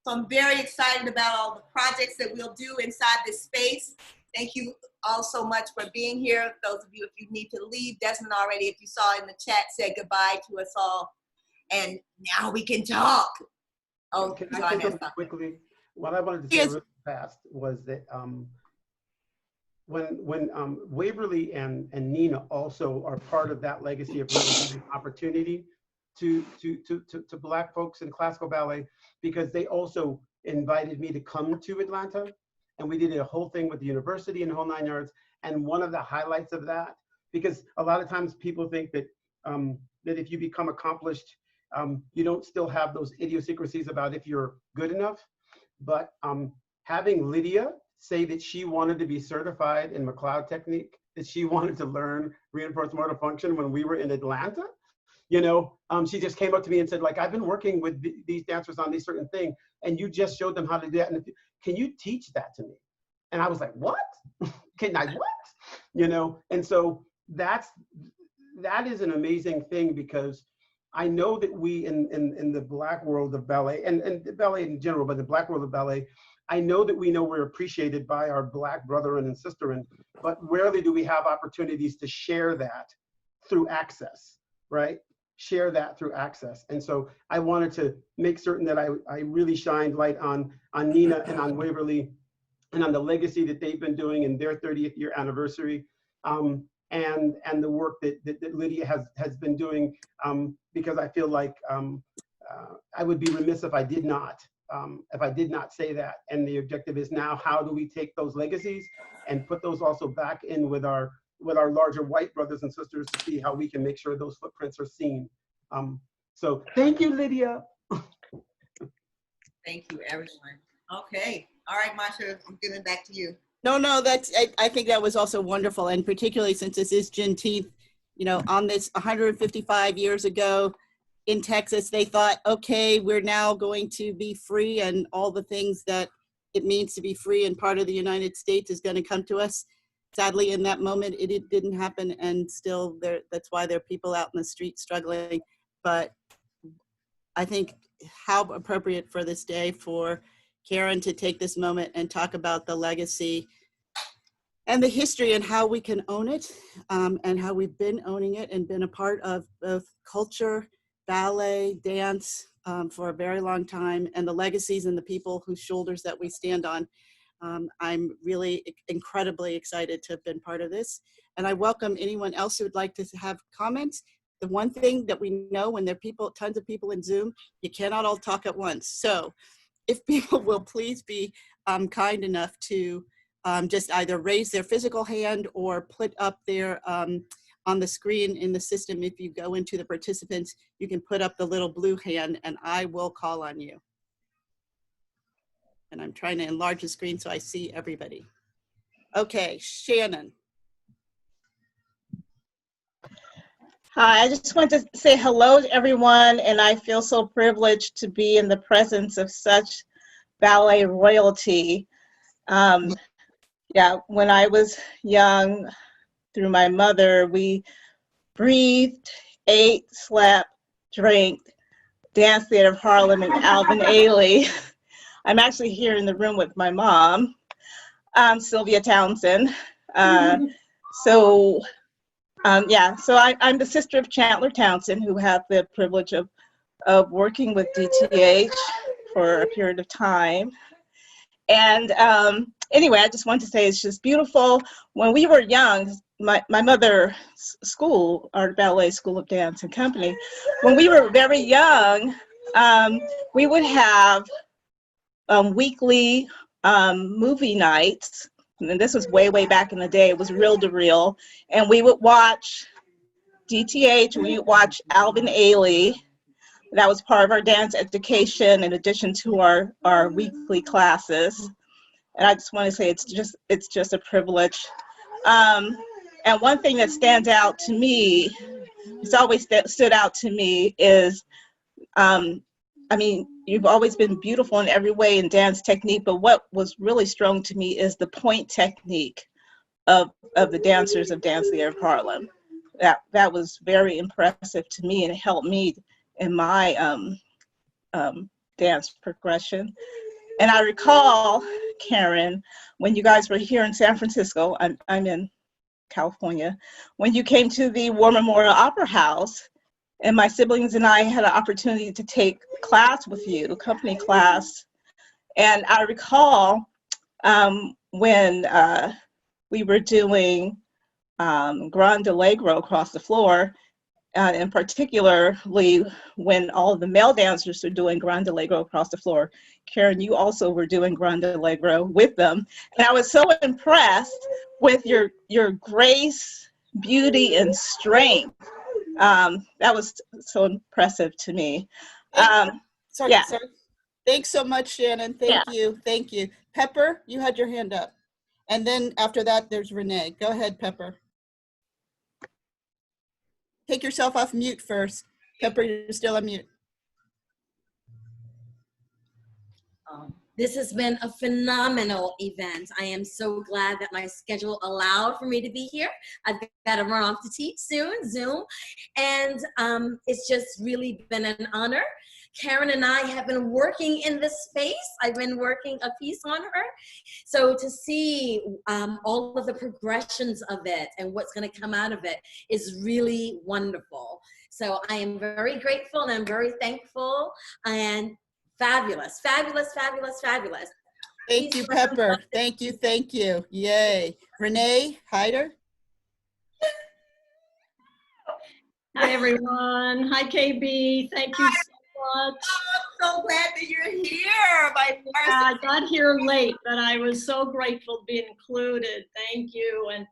So I'm very excited about all the projects that we'll do inside this space. Thank you all so much for being here. Those of you, if you need to leave, Desmond already, if you saw in the chat, said goodbye to us all. And now we can talk. Oh, can I say something quickly? What I wanted to say really fast was that when Waverly and Nina also are part of that legacy of really giving opportunity to Black folks in classical ballet, because they also invited me to come to Atlanta, and we did a whole thing with the university and the whole 9 yards. And one of the highlights of that, because a lot of times people think that that if you become accomplished, you don't still have those idiosyncrasies about if you're good enough. But having Lydia say that she wanted to be certified in McLeod Technique, that she wanted to learn reinforced motor function when we were in Atlanta, you know, she just came up to me and said, like, I've been working with these dancers on these certain thing, and you just showed them how to do that. And can you teach that to me? And I was like, what? Can I what? You know, and so that is an amazing thing, because I know that we in the Black world of ballet, and ballet in general, but the Black world of ballet, I know that we're appreciated by our Black brethren and sisterin, but rarely do we have opportunities to share that through access, right? Share that through access. And so I wanted to make certain that I really shined light on Nina and on Waverly and on the legacy that they've been doing in their 30th year anniversary. And the work that Lydia has been doing, because I feel like I would be remiss if I did not say that. And the objective is now, how do we take those legacies and put those also back in with our larger white brothers and sisters to see how we can make sure those footprints are seen. So thank you, Lydia. Thank you, everyone. Okay. All right, Masha, I'm giving it back to you. No, I think that was also wonderful. And particularly since this is Juneteenth, you know, on this 155 years ago in Texas, they thought, okay, we're now going to be free, and all the things that it means to be free and part of the United States is going to come to us. Sadly, in that moment, it didn't happen. And still that's why there are people out in the street struggling. But I think how appropriate for this day for Karen to take this moment and talk about the legacy and the history and how we can own it, and how we've been owning it and been a part of both culture, ballet, dance for a very long time, and the legacies and the people whose shoulders that we stand on. I'm really incredibly excited to have been part of this. And I welcome anyone else who would like to have comments. The one thing that we know when there are tons of people in Zoom, you cannot all talk at once. So if people will please be kind enough to just either raise their physical hand or put up their, on the screen in the system, if you go into the participants, you can put up the little blue hand and I will call on you. And I'm trying to enlarge the screen so I see everybody. Okay, Shannon. Hi, I just want to say hello to everyone, and I feel so privileged to be in the presence of such ballet royalty. Yeah, when I was young, through my mother, we breathed, ate, slept, drank, Dance Theater of Harlem and Alvin Ailey. I'm actually here in the room with my mom, Sylvia Townsend. So I'm the sister of Chandler Townsend, who had the privilege of working with DTH for a period of time. And anyway, I just want to say it's just beautiful. When we were young, my mother's school, Art Ballet School of Dance and Company, when we were very young, we would have weekly movie nights. And this was way, way back in the day. It was reel to reel. And we would watch DTH, we would watch Alvin Ailey. That was part of our dance education in addition to our weekly classes. And I just want to say it's just a privilege. And one thing that stands out to me, it's always stood out to me is, I mean, you've always been beautiful in every way in dance technique, but what was really strong to me is the point technique of the dancers of Dance Theater of Harlem. That was very impressive to me, and it helped me in my dance progression. And I recall, Karen, when you guys were here in San Francisco, I'm in California, when you came to the War Memorial Opera House, and my siblings and I had an opportunity to take class with you, a company class. And I recall when we were doing Grande Allegro across the floor, and particularly when all of the male dancers were doing Grande Allegro across the floor. Karen, you also were doing Grande Allegro with them. And I was so impressed with your grace, beauty, and strength. That was so impressive to me. Sorry. Thanks so much, Shannon. Thank you. Pepper, you had your hand up. And then after that, there's Renee. Go ahead, Pepper. Take yourself off mute first. Pepper, you're still on mute. This has been a phenomenal event. I am so glad that my schedule allowed for me to be here. I've got to run off to teach soon, Zoom. And it's just really been an honor. Karen and I have been working in this space. I've been working a piece on her. So to see all of the progressions of it and what's going to come out of it is really wonderful. So I am very grateful and I'm very thankful and fabulous, fabulous, fabulous, fabulous. Thank you, Pepper. Thank you. Yay. Renee Hyder. Hi, everyone. Hi, KB. Thank you so much. I'm so glad that you're here. I got here late, but I was so grateful to be included. Thank you. And,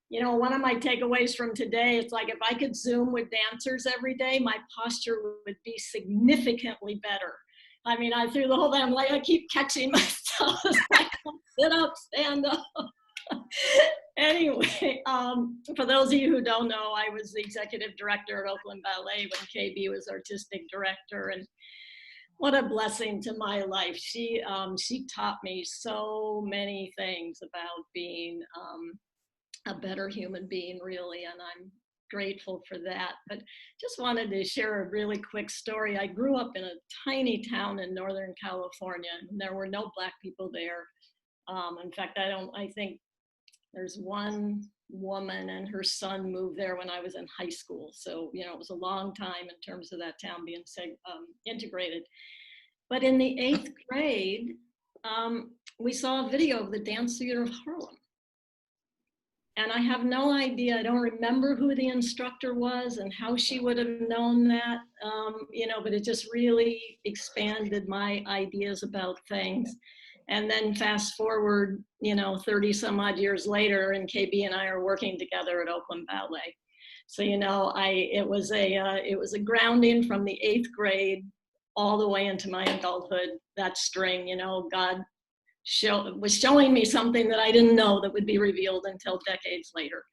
you know, one of my takeaways from today, it's like if I could Zoom with dancers every day, my posture would be significantly better. I mean, through the whole day, I'm like, I keep catching myself. So I was like, sit up, stand up. Anyway, for those of you who don't know, I was the executive director at Oakland Ballet when KB was artistic director, and what a blessing to my life. She taught me so many things about being a better human being, really, and I'm grateful for that. But just wanted to share a really quick story. I grew up in a tiny town in Northern California, and there were no Black people there. In fact, I think there's one woman and her son moved there when I was in high school. So, you know, it was a long time in terms of that town being integrated. But in the 8th grade, we saw a video of the Dance Theater of Harlem. And I have no idea, I don't remember who the instructor was and how she would have known that, you know, but it just really expanded my ideas about things. And then fast forward, you know, 30 some odd years later, and KB and I are working together at Oakland Ballet. So, you know, it was a grounding from the 8th grade all the way into my adulthood. That string, you know, God was showing me something that I didn't know that would be revealed until decades later.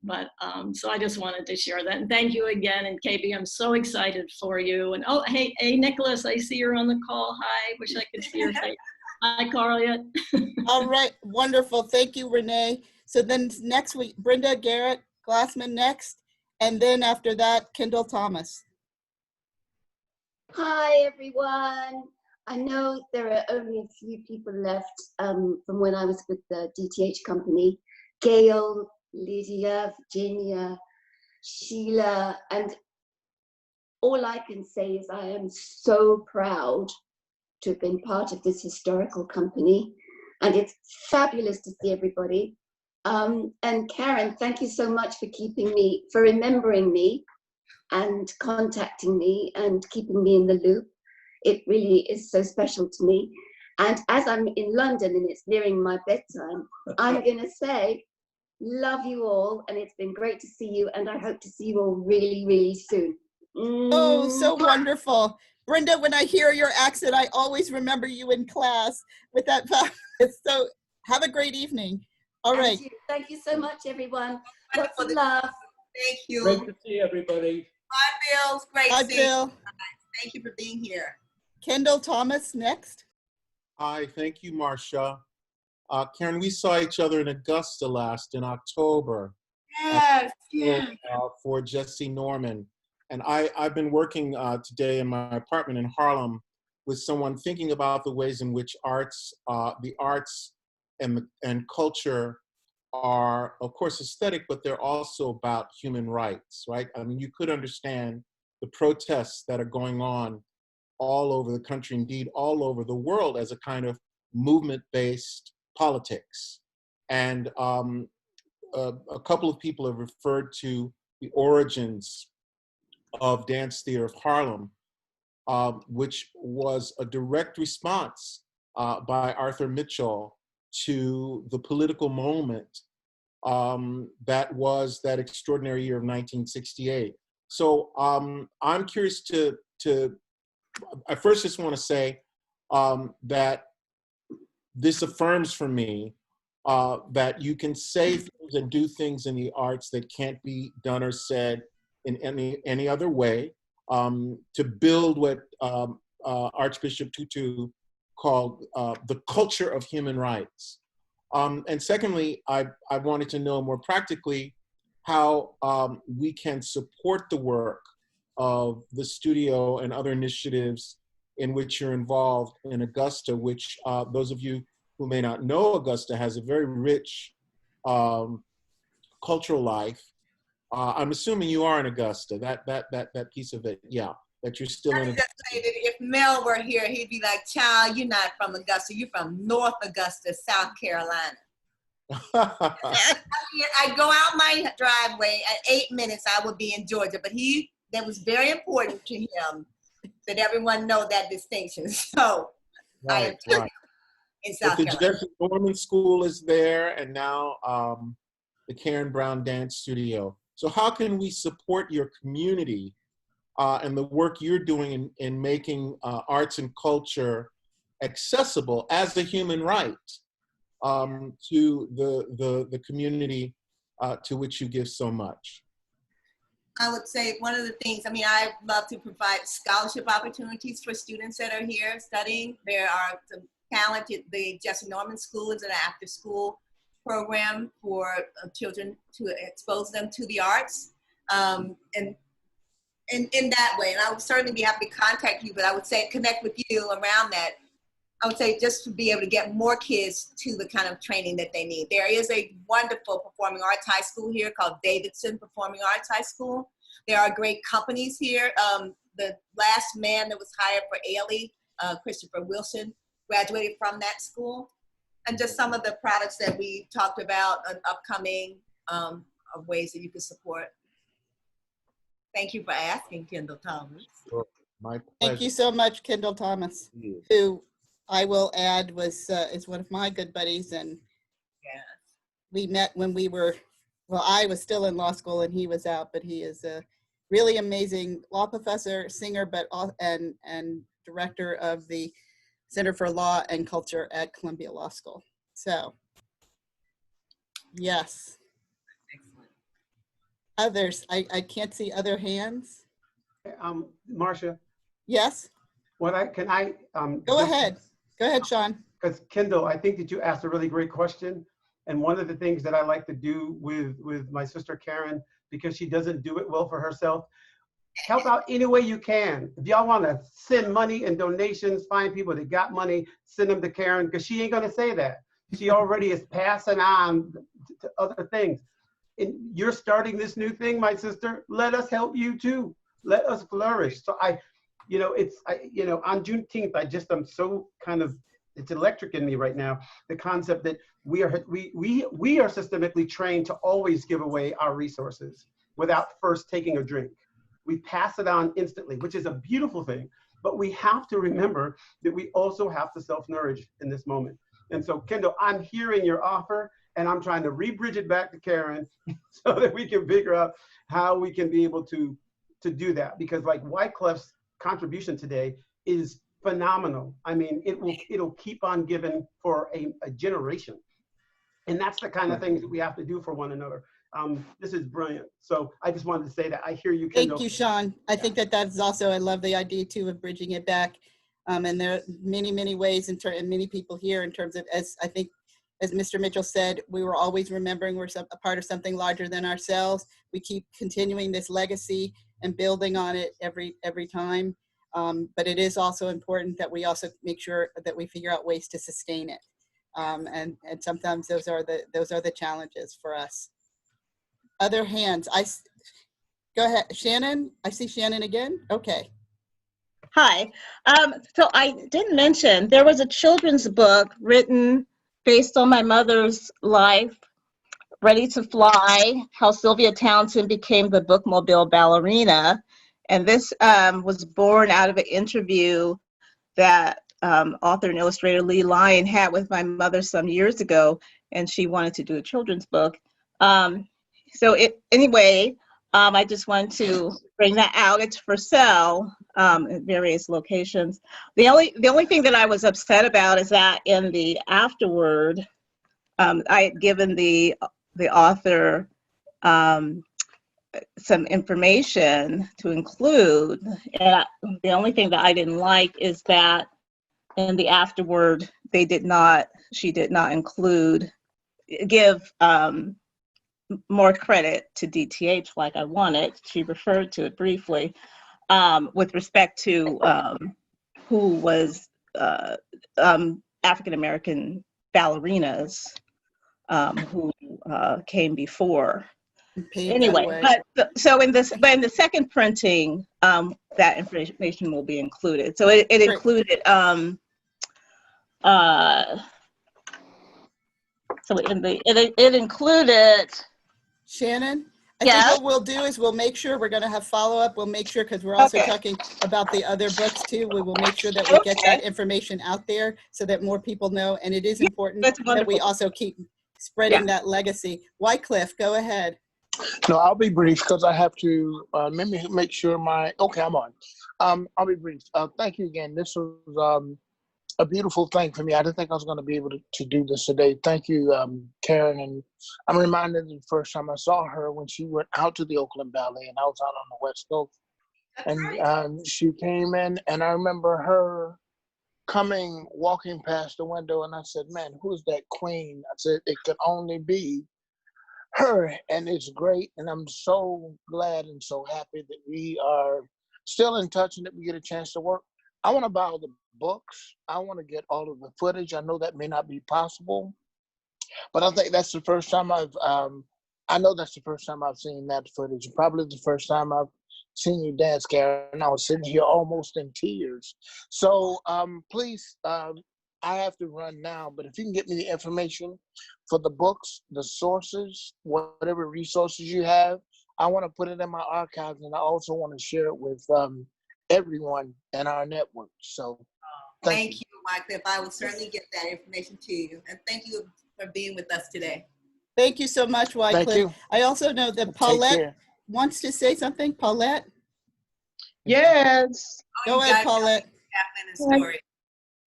But so I just wanted to share that. And thank you again. And KB, I'm so excited for you. And oh, hey, Nicholas, I see you're on the call. Hi, wish I could see your face. Hi, Carla. All right, wonderful. Thank you, Renee. So then next week, Brenda Garrett Glassman next. And then after that, Kendall Thomas. Hi, everyone. I know there are only a few people left from when I was with the DTH company. Gail, Lydia, Virginia, Sheila, and all I can say is I am so proud to have been part of this historical company, and it's fabulous to see everybody. And Karen, thank you so much for remembering me and contacting me and keeping me in the loop. It really is so special to me. And as I'm in London and it's nearing my bedtime, I'm gonna say, love you all, and it's been great to see you, and I hope to see you all really, really soon. Oh, so wonderful. Brenda, when I hear your accent, I always remember you in class with that. So have a great evening. All right. Thank you so much, everyone. Lots of love. Thank you. Great to see everybody. Bye, Bill. It's great Bye, to see you. Bill. Thank you for being here. Kendall Thomas next. Hi, thank you, Marcia. Karen, we saw each other in Augusta in October. Yes, for Jesse Norman. And I've been working today in my apartment in Harlem with someone thinking about the ways in which the arts and culture are, of course, aesthetic, but they're also about human rights, right? I mean, you could understand the protests that are going on all over the country, indeed all over the world, as a kind of movement-based politics. And a couple of people have referred to the origins of Dance Theater of Harlem, which was a direct response by Arthur Mitchell to the political moment that was that extraordinary year of 1968. So I'm curious I first just want to say that this affirms for me that you can say things and do things in the arts that can't be done or said in any other way, to build what Archbishop Tutu called the culture of human rights. And secondly, I wanted to know more practically how we can support the work of the studio and other initiatives in which you're involved in Augusta, which those of you who may not know, Augusta has a very rich cultural life. I'm assuming you are in Augusta, that piece of it, yeah, that you're still in. Just say that if Mel were here, he'd be like, child, you're not from Augusta, you're from North Augusta, South Carolina. I go out my driveway at 8 minutes, I would be in Georgia, but that was very important to him that everyone know that distinction. So Right. In South But the Carolina. Jesse Norman School is there, and now the Karen Brown Dance Studio. So how can we support your community and the work you're doing in making arts and culture accessible as a human right to the community to which you give so much? I would say one of the things, I mean, I love to provide scholarship opportunities for students that are here studying. There are some talented, the Jesse Norman School is an after school program for children to expose them to the arts. And in that way, and I would certainly be happy to contact you, but I would say connect with you around that. I would say just to be able to get more kids to the kind of training that they need. There is a wonderful performing arts high school here called Davidson Performing Arts High School. There are great companies here. The last man that was hired for Ailey, Christopher Wilson, graduated from that school. And just some of the products that we talked about upcoming of ways that you can support. Thank you for asking, Kendall Thomas. Sure. My pleasure. Thank you so much, Kendall Thomas, who I will add was is one of my good buddies, and we met when we were, well, I was still in law school and he was out, but he is a really amazing law professor, singer, but and director of the Center for Law and Culture at Columbia Law School. So, yes. Others, I can't see other hands. Marcia. Yes. Go ahead. Go ahead, Sean. Because Kendall, I think that you asked a really great question. And one of the things that I like to do with my sister Karen, because she doesn't do it well for herself, help out any way you can. If y'all want to send money and donations, find people that got money, send them to Karen, because she ain't going to say that. She already is passing on to other things. And you're starting this new thing, my sister. Let us help you too. Let us flourish. So on Juneteenth, I'm so kind of, it's electric in me right now. The concept that we are systemically trained to always give away our resources without first taking a drink. We pass it on instantly, which is a beautiful thing. But we have to remember that we also have to self-nourish in this moment. And so, Kendall, I'm hearing your offer, and I'm trying to re-bridge it back to Karen so that we can figure out how we can be able to do that. Because like Wyclif's contribution today is phenomenal. I mean, it'll keep on giving for a generation. And that's the kind of things that we have to do for one another. This is brilliant. So I just wanted to say that I hear you, Kendall. Thank you, Sean. I think that's also, I love the idea too of bridging it back. And there are many, many ways and many people here in terms of, as I think, as Mr. Mitchell said, we were always remembering we're a part of something larger than ourselves. We keep continuing this legacy and building on it every time. But it is also important that we also make sure that we figure out ways to sustain it. And sometimes those are the challenges for us. Other hands. Go ahead, Shannon. I see Shannon again. Okay. Hi. So I didn't mention there was a children's book written based on my mother's life, Ready to Fly, how Sylvia Townsend became the bookmobile ballerina. And this was born out of an interview that author and illustrator Lee Lyon had with my mother some years ago, and she wanted to do a children's book. Anyway, I just wanted to bring that out. It's for sale at various locations. The only thing that I was upset about is that in the afterword, I had given the author some information to include. And the only thing that I didn't like is that in the afterword, she did not give more credit to DTH like I wanted. She referred to it briefly with respect to who was African-American ballerinas who came before. Anyway, so in the second printing, that information will be included. So it included it included. Shannon, I think what we'll do is we'll make sure we're going to have follow-up. We'll make sure, because we're also talking about the other books too, we will make sure that we get that information out there so that more people know. And it is important that we also keep spreading that legacy. Wycliffe, go ahead. No, I'll be brief because I have to make sure I'm on. I'll be brief. Thank you again. This was a beautiful thing for me. I didn't think I was going to be able to do this today. Thank you, Karen. And I'm reminded of the first time I saw her when she went out to the Oakland Ballet, and I was out on the West Coast. And she came in, and I remember her walking past the window, and I said, man, who's that queen? I said, it could only be her. And it's great. And I'm so glad and so happy that we are still in touch and that we get a chance to work. I want to buy all the books. I want to get all of the footage. I know that may not be possible, but I think that's the first time I know that's the first time I've seen that footage. Probably the first time I've seen you dance, Karen. I was sitting here almost in tears. So please, I have to run now, but if you can get me the information for the books, the sources, whatever resources you have, I want to put it in my archives, and I also want to share it with everyone in our network. So thank you, Wycliffe. I will certainly get that information to you. And thank you for being with us today. Thank you so much, Wycliffe. Thank you. I also know that Paulette wants to say something. Paulette? Yes. Go ahead, Paulette.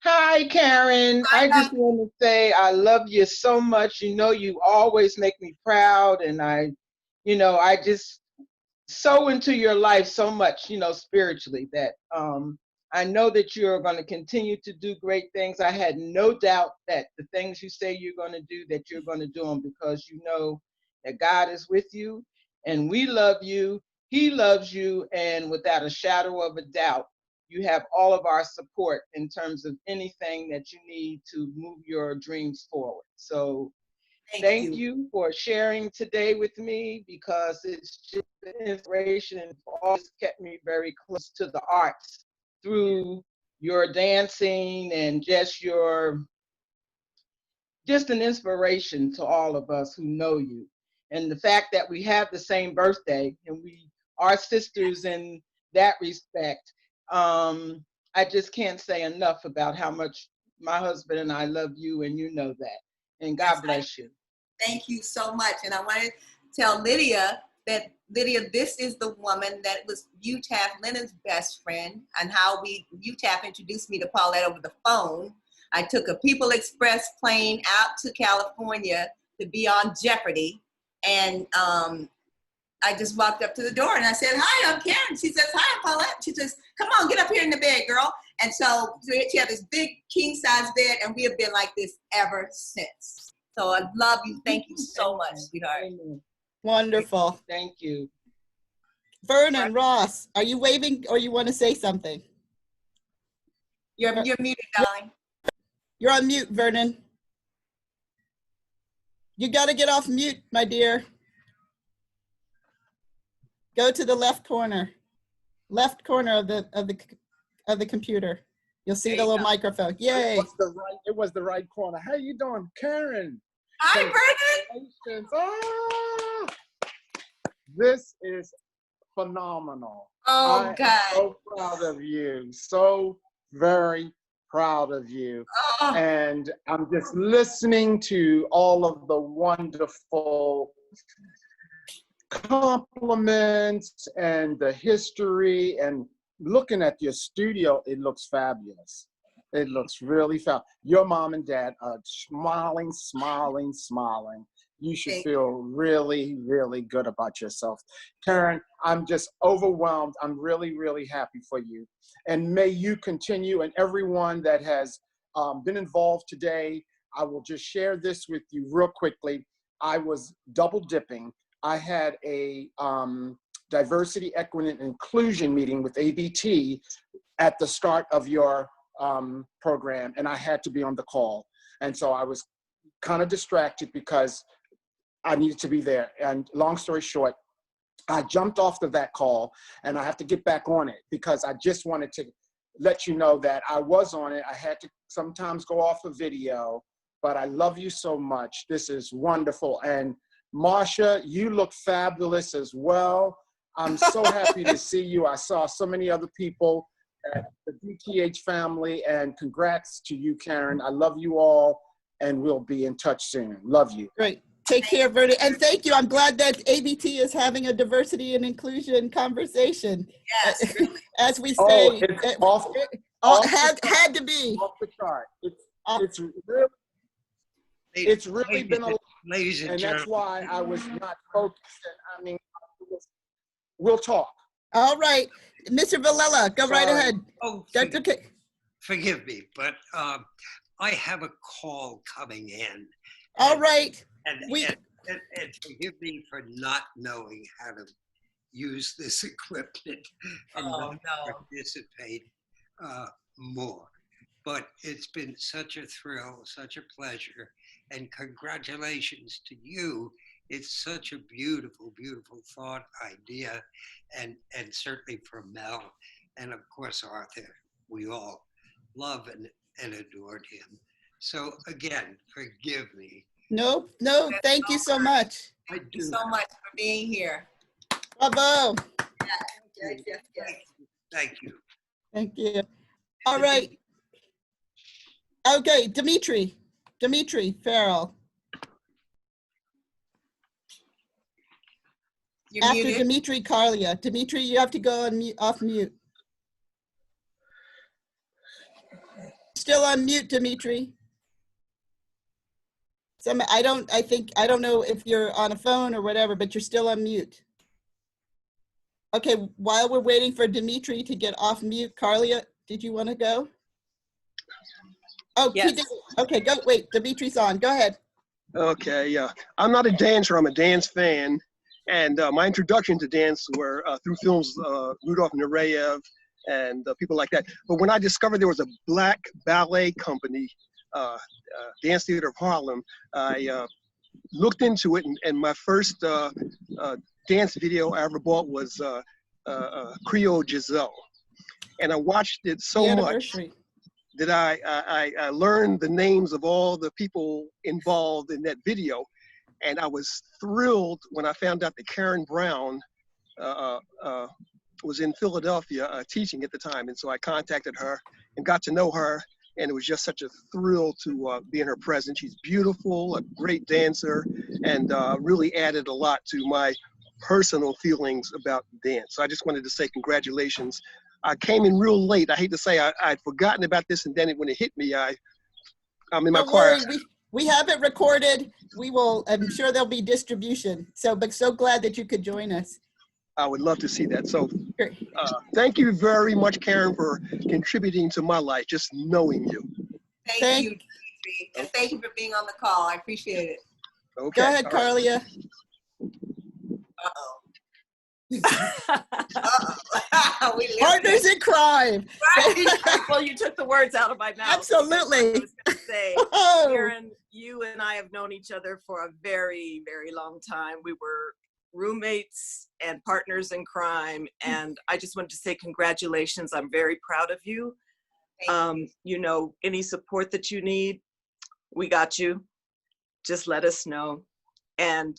Hi, Karen. I just want to say I love you so much. You know, you always make me proud, and I just so into your life so much, spiritually, that I know that you're going to continue to do great things. I had no doubt that the things you say you're going to do, that you're going to do them, because you know that God is with you, and we love you. He loves you, and without a shadow of a doubt, you have all of our support in terms of anything that you need to move your dreams forward. So thank you for sharing today with me, because it's just an inspiration and always kept me very close to the arts through your dancing, and just an inspiration to all of us who know you. And the fact that we have the same birthday and we are sisters in that respect, I just can't say enough about how much my husband and I love you, and you know that. And God bless you. Thank you so much. And I want to tell Lydia that, Lydia, this is the woman that was UTAF Lennon's best friend, and how UTAF introduced me to Paulette over the phone. I took a People Express plane out to California to be on Jeopardy. And I just walked up to the door and I said, hi, I'm Karen. She says, hi, I'm Paulette. She says, come on, get up here in the bed, girl. And so she had this big king size bed, and we have been like this ever since. So I love you. Thank you so much, sweetheart. Wonderful. Thank you. Vernon, Ross, are you waving or you want to say something? You're muted, darling. You're on mute, Vernon. You got to get off mute, my dear. Go to the left corner of the computer. You'll see the little microphone. Yay! It was the right corner. How you doing, Karen? Hi, Vernon. Oh, this is phenomenal. Oh, God. I'm so proud of you. So very proud of you. Oh. And I'm just listening to all of the wonderful compliments and the history, and looking at your studio, it looks fabulous. It looks really fabulous. Your mom and dad are smiling. You should feel really, really good about yourself. Karen, I'm just overwhelmed. I'm really, really happy for you. And may you continue, and everyone that has been involved today. I will just share this with you real quickly. I was double dipping. I had a diversity, equity, and inclusion meeting with ABT at the start of your program, and I had to be on the call. And so I was kind of distracted because I needed to be there. And long story short, I jumped off of that call, and I have to get back on it because I just wanted to let you know that I was on it. I had to sometimes go off a video, but I love you so much. This is wonderful. And Marsha, you look fabulous as well. I'm so happy to see you. I saw so many other people at the DTH family, and congrats to you, Karen. I love you all, and we'll be in touch soon. Love you. Great. Take care, Vernon. And thank you. I'm glad that ABT is having a diversity and inclusion conversation. Yes, really. As we say, Oh, Off the had to be. Off the chart. It's really been a lot, ladies and and that's gentlemen. why I was not focused. And I mean, we'll talk. All right, Mr. Villela, go right Sorry. ahead. Oh, That's okay. Forgive me, but I have a call coming in. All right. And forgive me for not knowing how to use this equipment and not participate more. But it's been such a thrill, such a pleasure, and congratulations to you. It's such a beautiful, beautiful thought, idea, and certainly for Mel, and of course Arthur. We all love and adored him. So again, forgive me. No, thank you so much. I Thank you so much for being here. Bravo. Yes. Thank you. Thank you. All right. Okay, Dimitri Farrell. You're After muted. Dimitri, Carlia. Dimitri, you have to go on mute, off mute. Still on mute, Dimitri. I don't know if you're on a phone or whatever, but you're still on mute. Okay, while we're waiting for Dimitri to get off mute, Carlia, did you want to go? Oh, Yes. he did. Okay, go. Wait, Dimitri's on. Go ahead. Okay, yeah. I'm not a dancer, I'm a dance fan. And my introduction to dance were through films, Rudolph Nureyev and people like that. But when I discovered there was a black ballet company, Dance Theater of Harlem, I looked into it, and my first dance video I ever bought was Creole Giselle. And I watched it so much that I learned the names of all the people involved in that video. And I was thrilled when I found out that Karen Brown was in Philadelphia teaching at the time. And so I contacted her and got to know her. And it was just such a thrill to be in her presence. She's beautiful, a great dancer, and really added a lot to my personal feelings about dance. So I just wanted to say congratulations. I came in real late. I hate to say I'd forgotten about this, and then when it hit me, I'm in my Don't car. worry, we have it recorded. We will, I'm sure there'll be distribution. But so glad that you could join us. I would love to see that. So thank you very much, Karen, for contributing to my life, just knowing you. Thank you, Dimitri. And thank you for being on the call. I appreciate it. Okay. Go ahead, all right. Carlia. Partners in crime. Well, you took the words out of my mouth. Absolutely. I was gonna say, Oh. Karen, you and I have known each other for a very, very long time. We were roommates and partners in crime, and I just wanted to say congratulations. I'm very proud of you. You know, any support that you need, we got you. Just let us know. And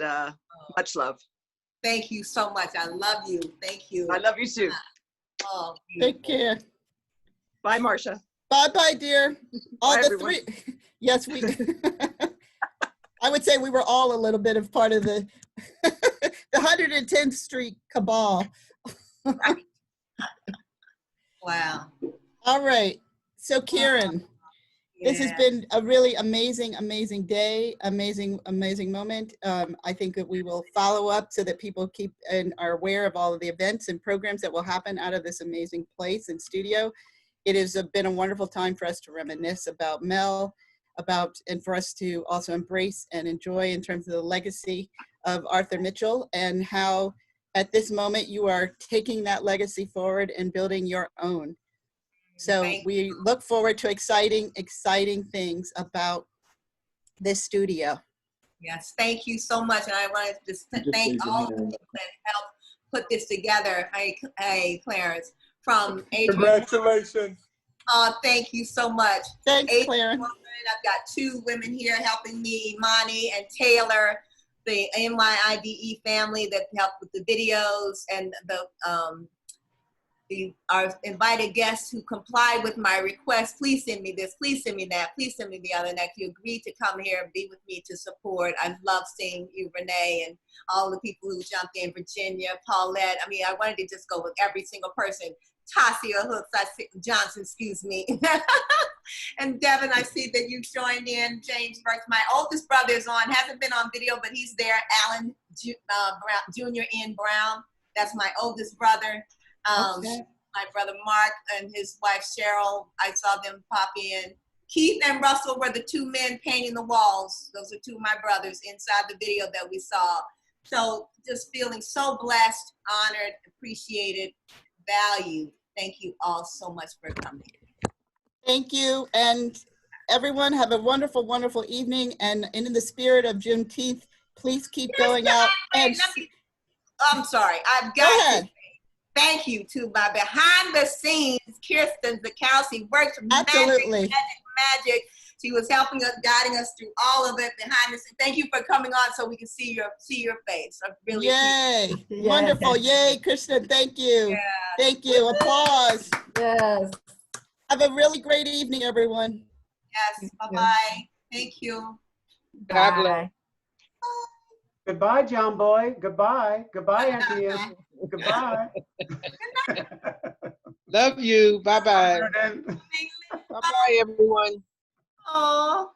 much love. Thank you so much. I love you. Thank you. I love you too. Oh, Take care. Bye, Marcia. Bye, dear. All Bye, the everyone. three. Yes, we. I would say we were all a little bit of part of the the 110th Street cabal. Wow. All right. So, Kieran, this has been a really amazing, amazing day, amazing, amazing moment. I think that we will follow up so that people keep and are aware of all of the events and programs that will happen out of this amazing place and studio. It has been a wonderful time for us to reminisce about Mel, and for us to also embrace and enjoy in terms of the legacy of Arthur Mitchell, and how at this moment you are taking that legacy forward and building your own. So we look forward to exciting things about this studio. Yes, thank you so much. And I wanted to just thank all the people that helped put this together. Hey, Clarence, from Adrian. Congratulations. Thank you so much. Thanks, Clarence. I've got two women here helping me, Monty and Taylor, the NYIDE family that helped with the videos and the our invited guests who complied with my request. Please send me this, please send me that, please send me the other. And you agreed to come here and be with me to support. I love seeing you, Renee, and all the people who jumped in, Virginia, Paulette. I mean, I wanted to just go with every single person. Tasia Hooks, Johnson, excuse me. And Devin, I see that you joined in. James Burks, my oldest brother is on, hasn't been on video, but he's there. Alan Jr. N. Brown, that's my oldest brother. Okay. My brother Mark and his wife Cheryl, I saw them pop in. Keith and Russell were the two men painting the walls. Those are two of my brothers inside the video that we saw. So just feeling so blessed, honored, appreciated, valued. Thank you all so much for coming. Thank you. And everyone have a wonderful, wonderful evening. And in the spirit of Juneteenth, please keep going out. And I'm sorry, I've got to. Thank you to my behind the scenes, Kirsten Zakowski works Absolutely. magic. She was helping us, guiding us through all of it behind the scenes. Thank you for coming on so we can see your face. I really Yay. appreciate it. Wonderful. Yay, Kristen. Thank you. Yeah. Thank you. Applause. Yes. Have a really great evening, everyone. Yes. Bye-bye. Thank you. God bless. Goodbye, John Boy. Goodbye. Goodbye, Auntie Anne. Goodbye. Love you. Bye-bye. Bye. Bye-bye, everyone. Aww.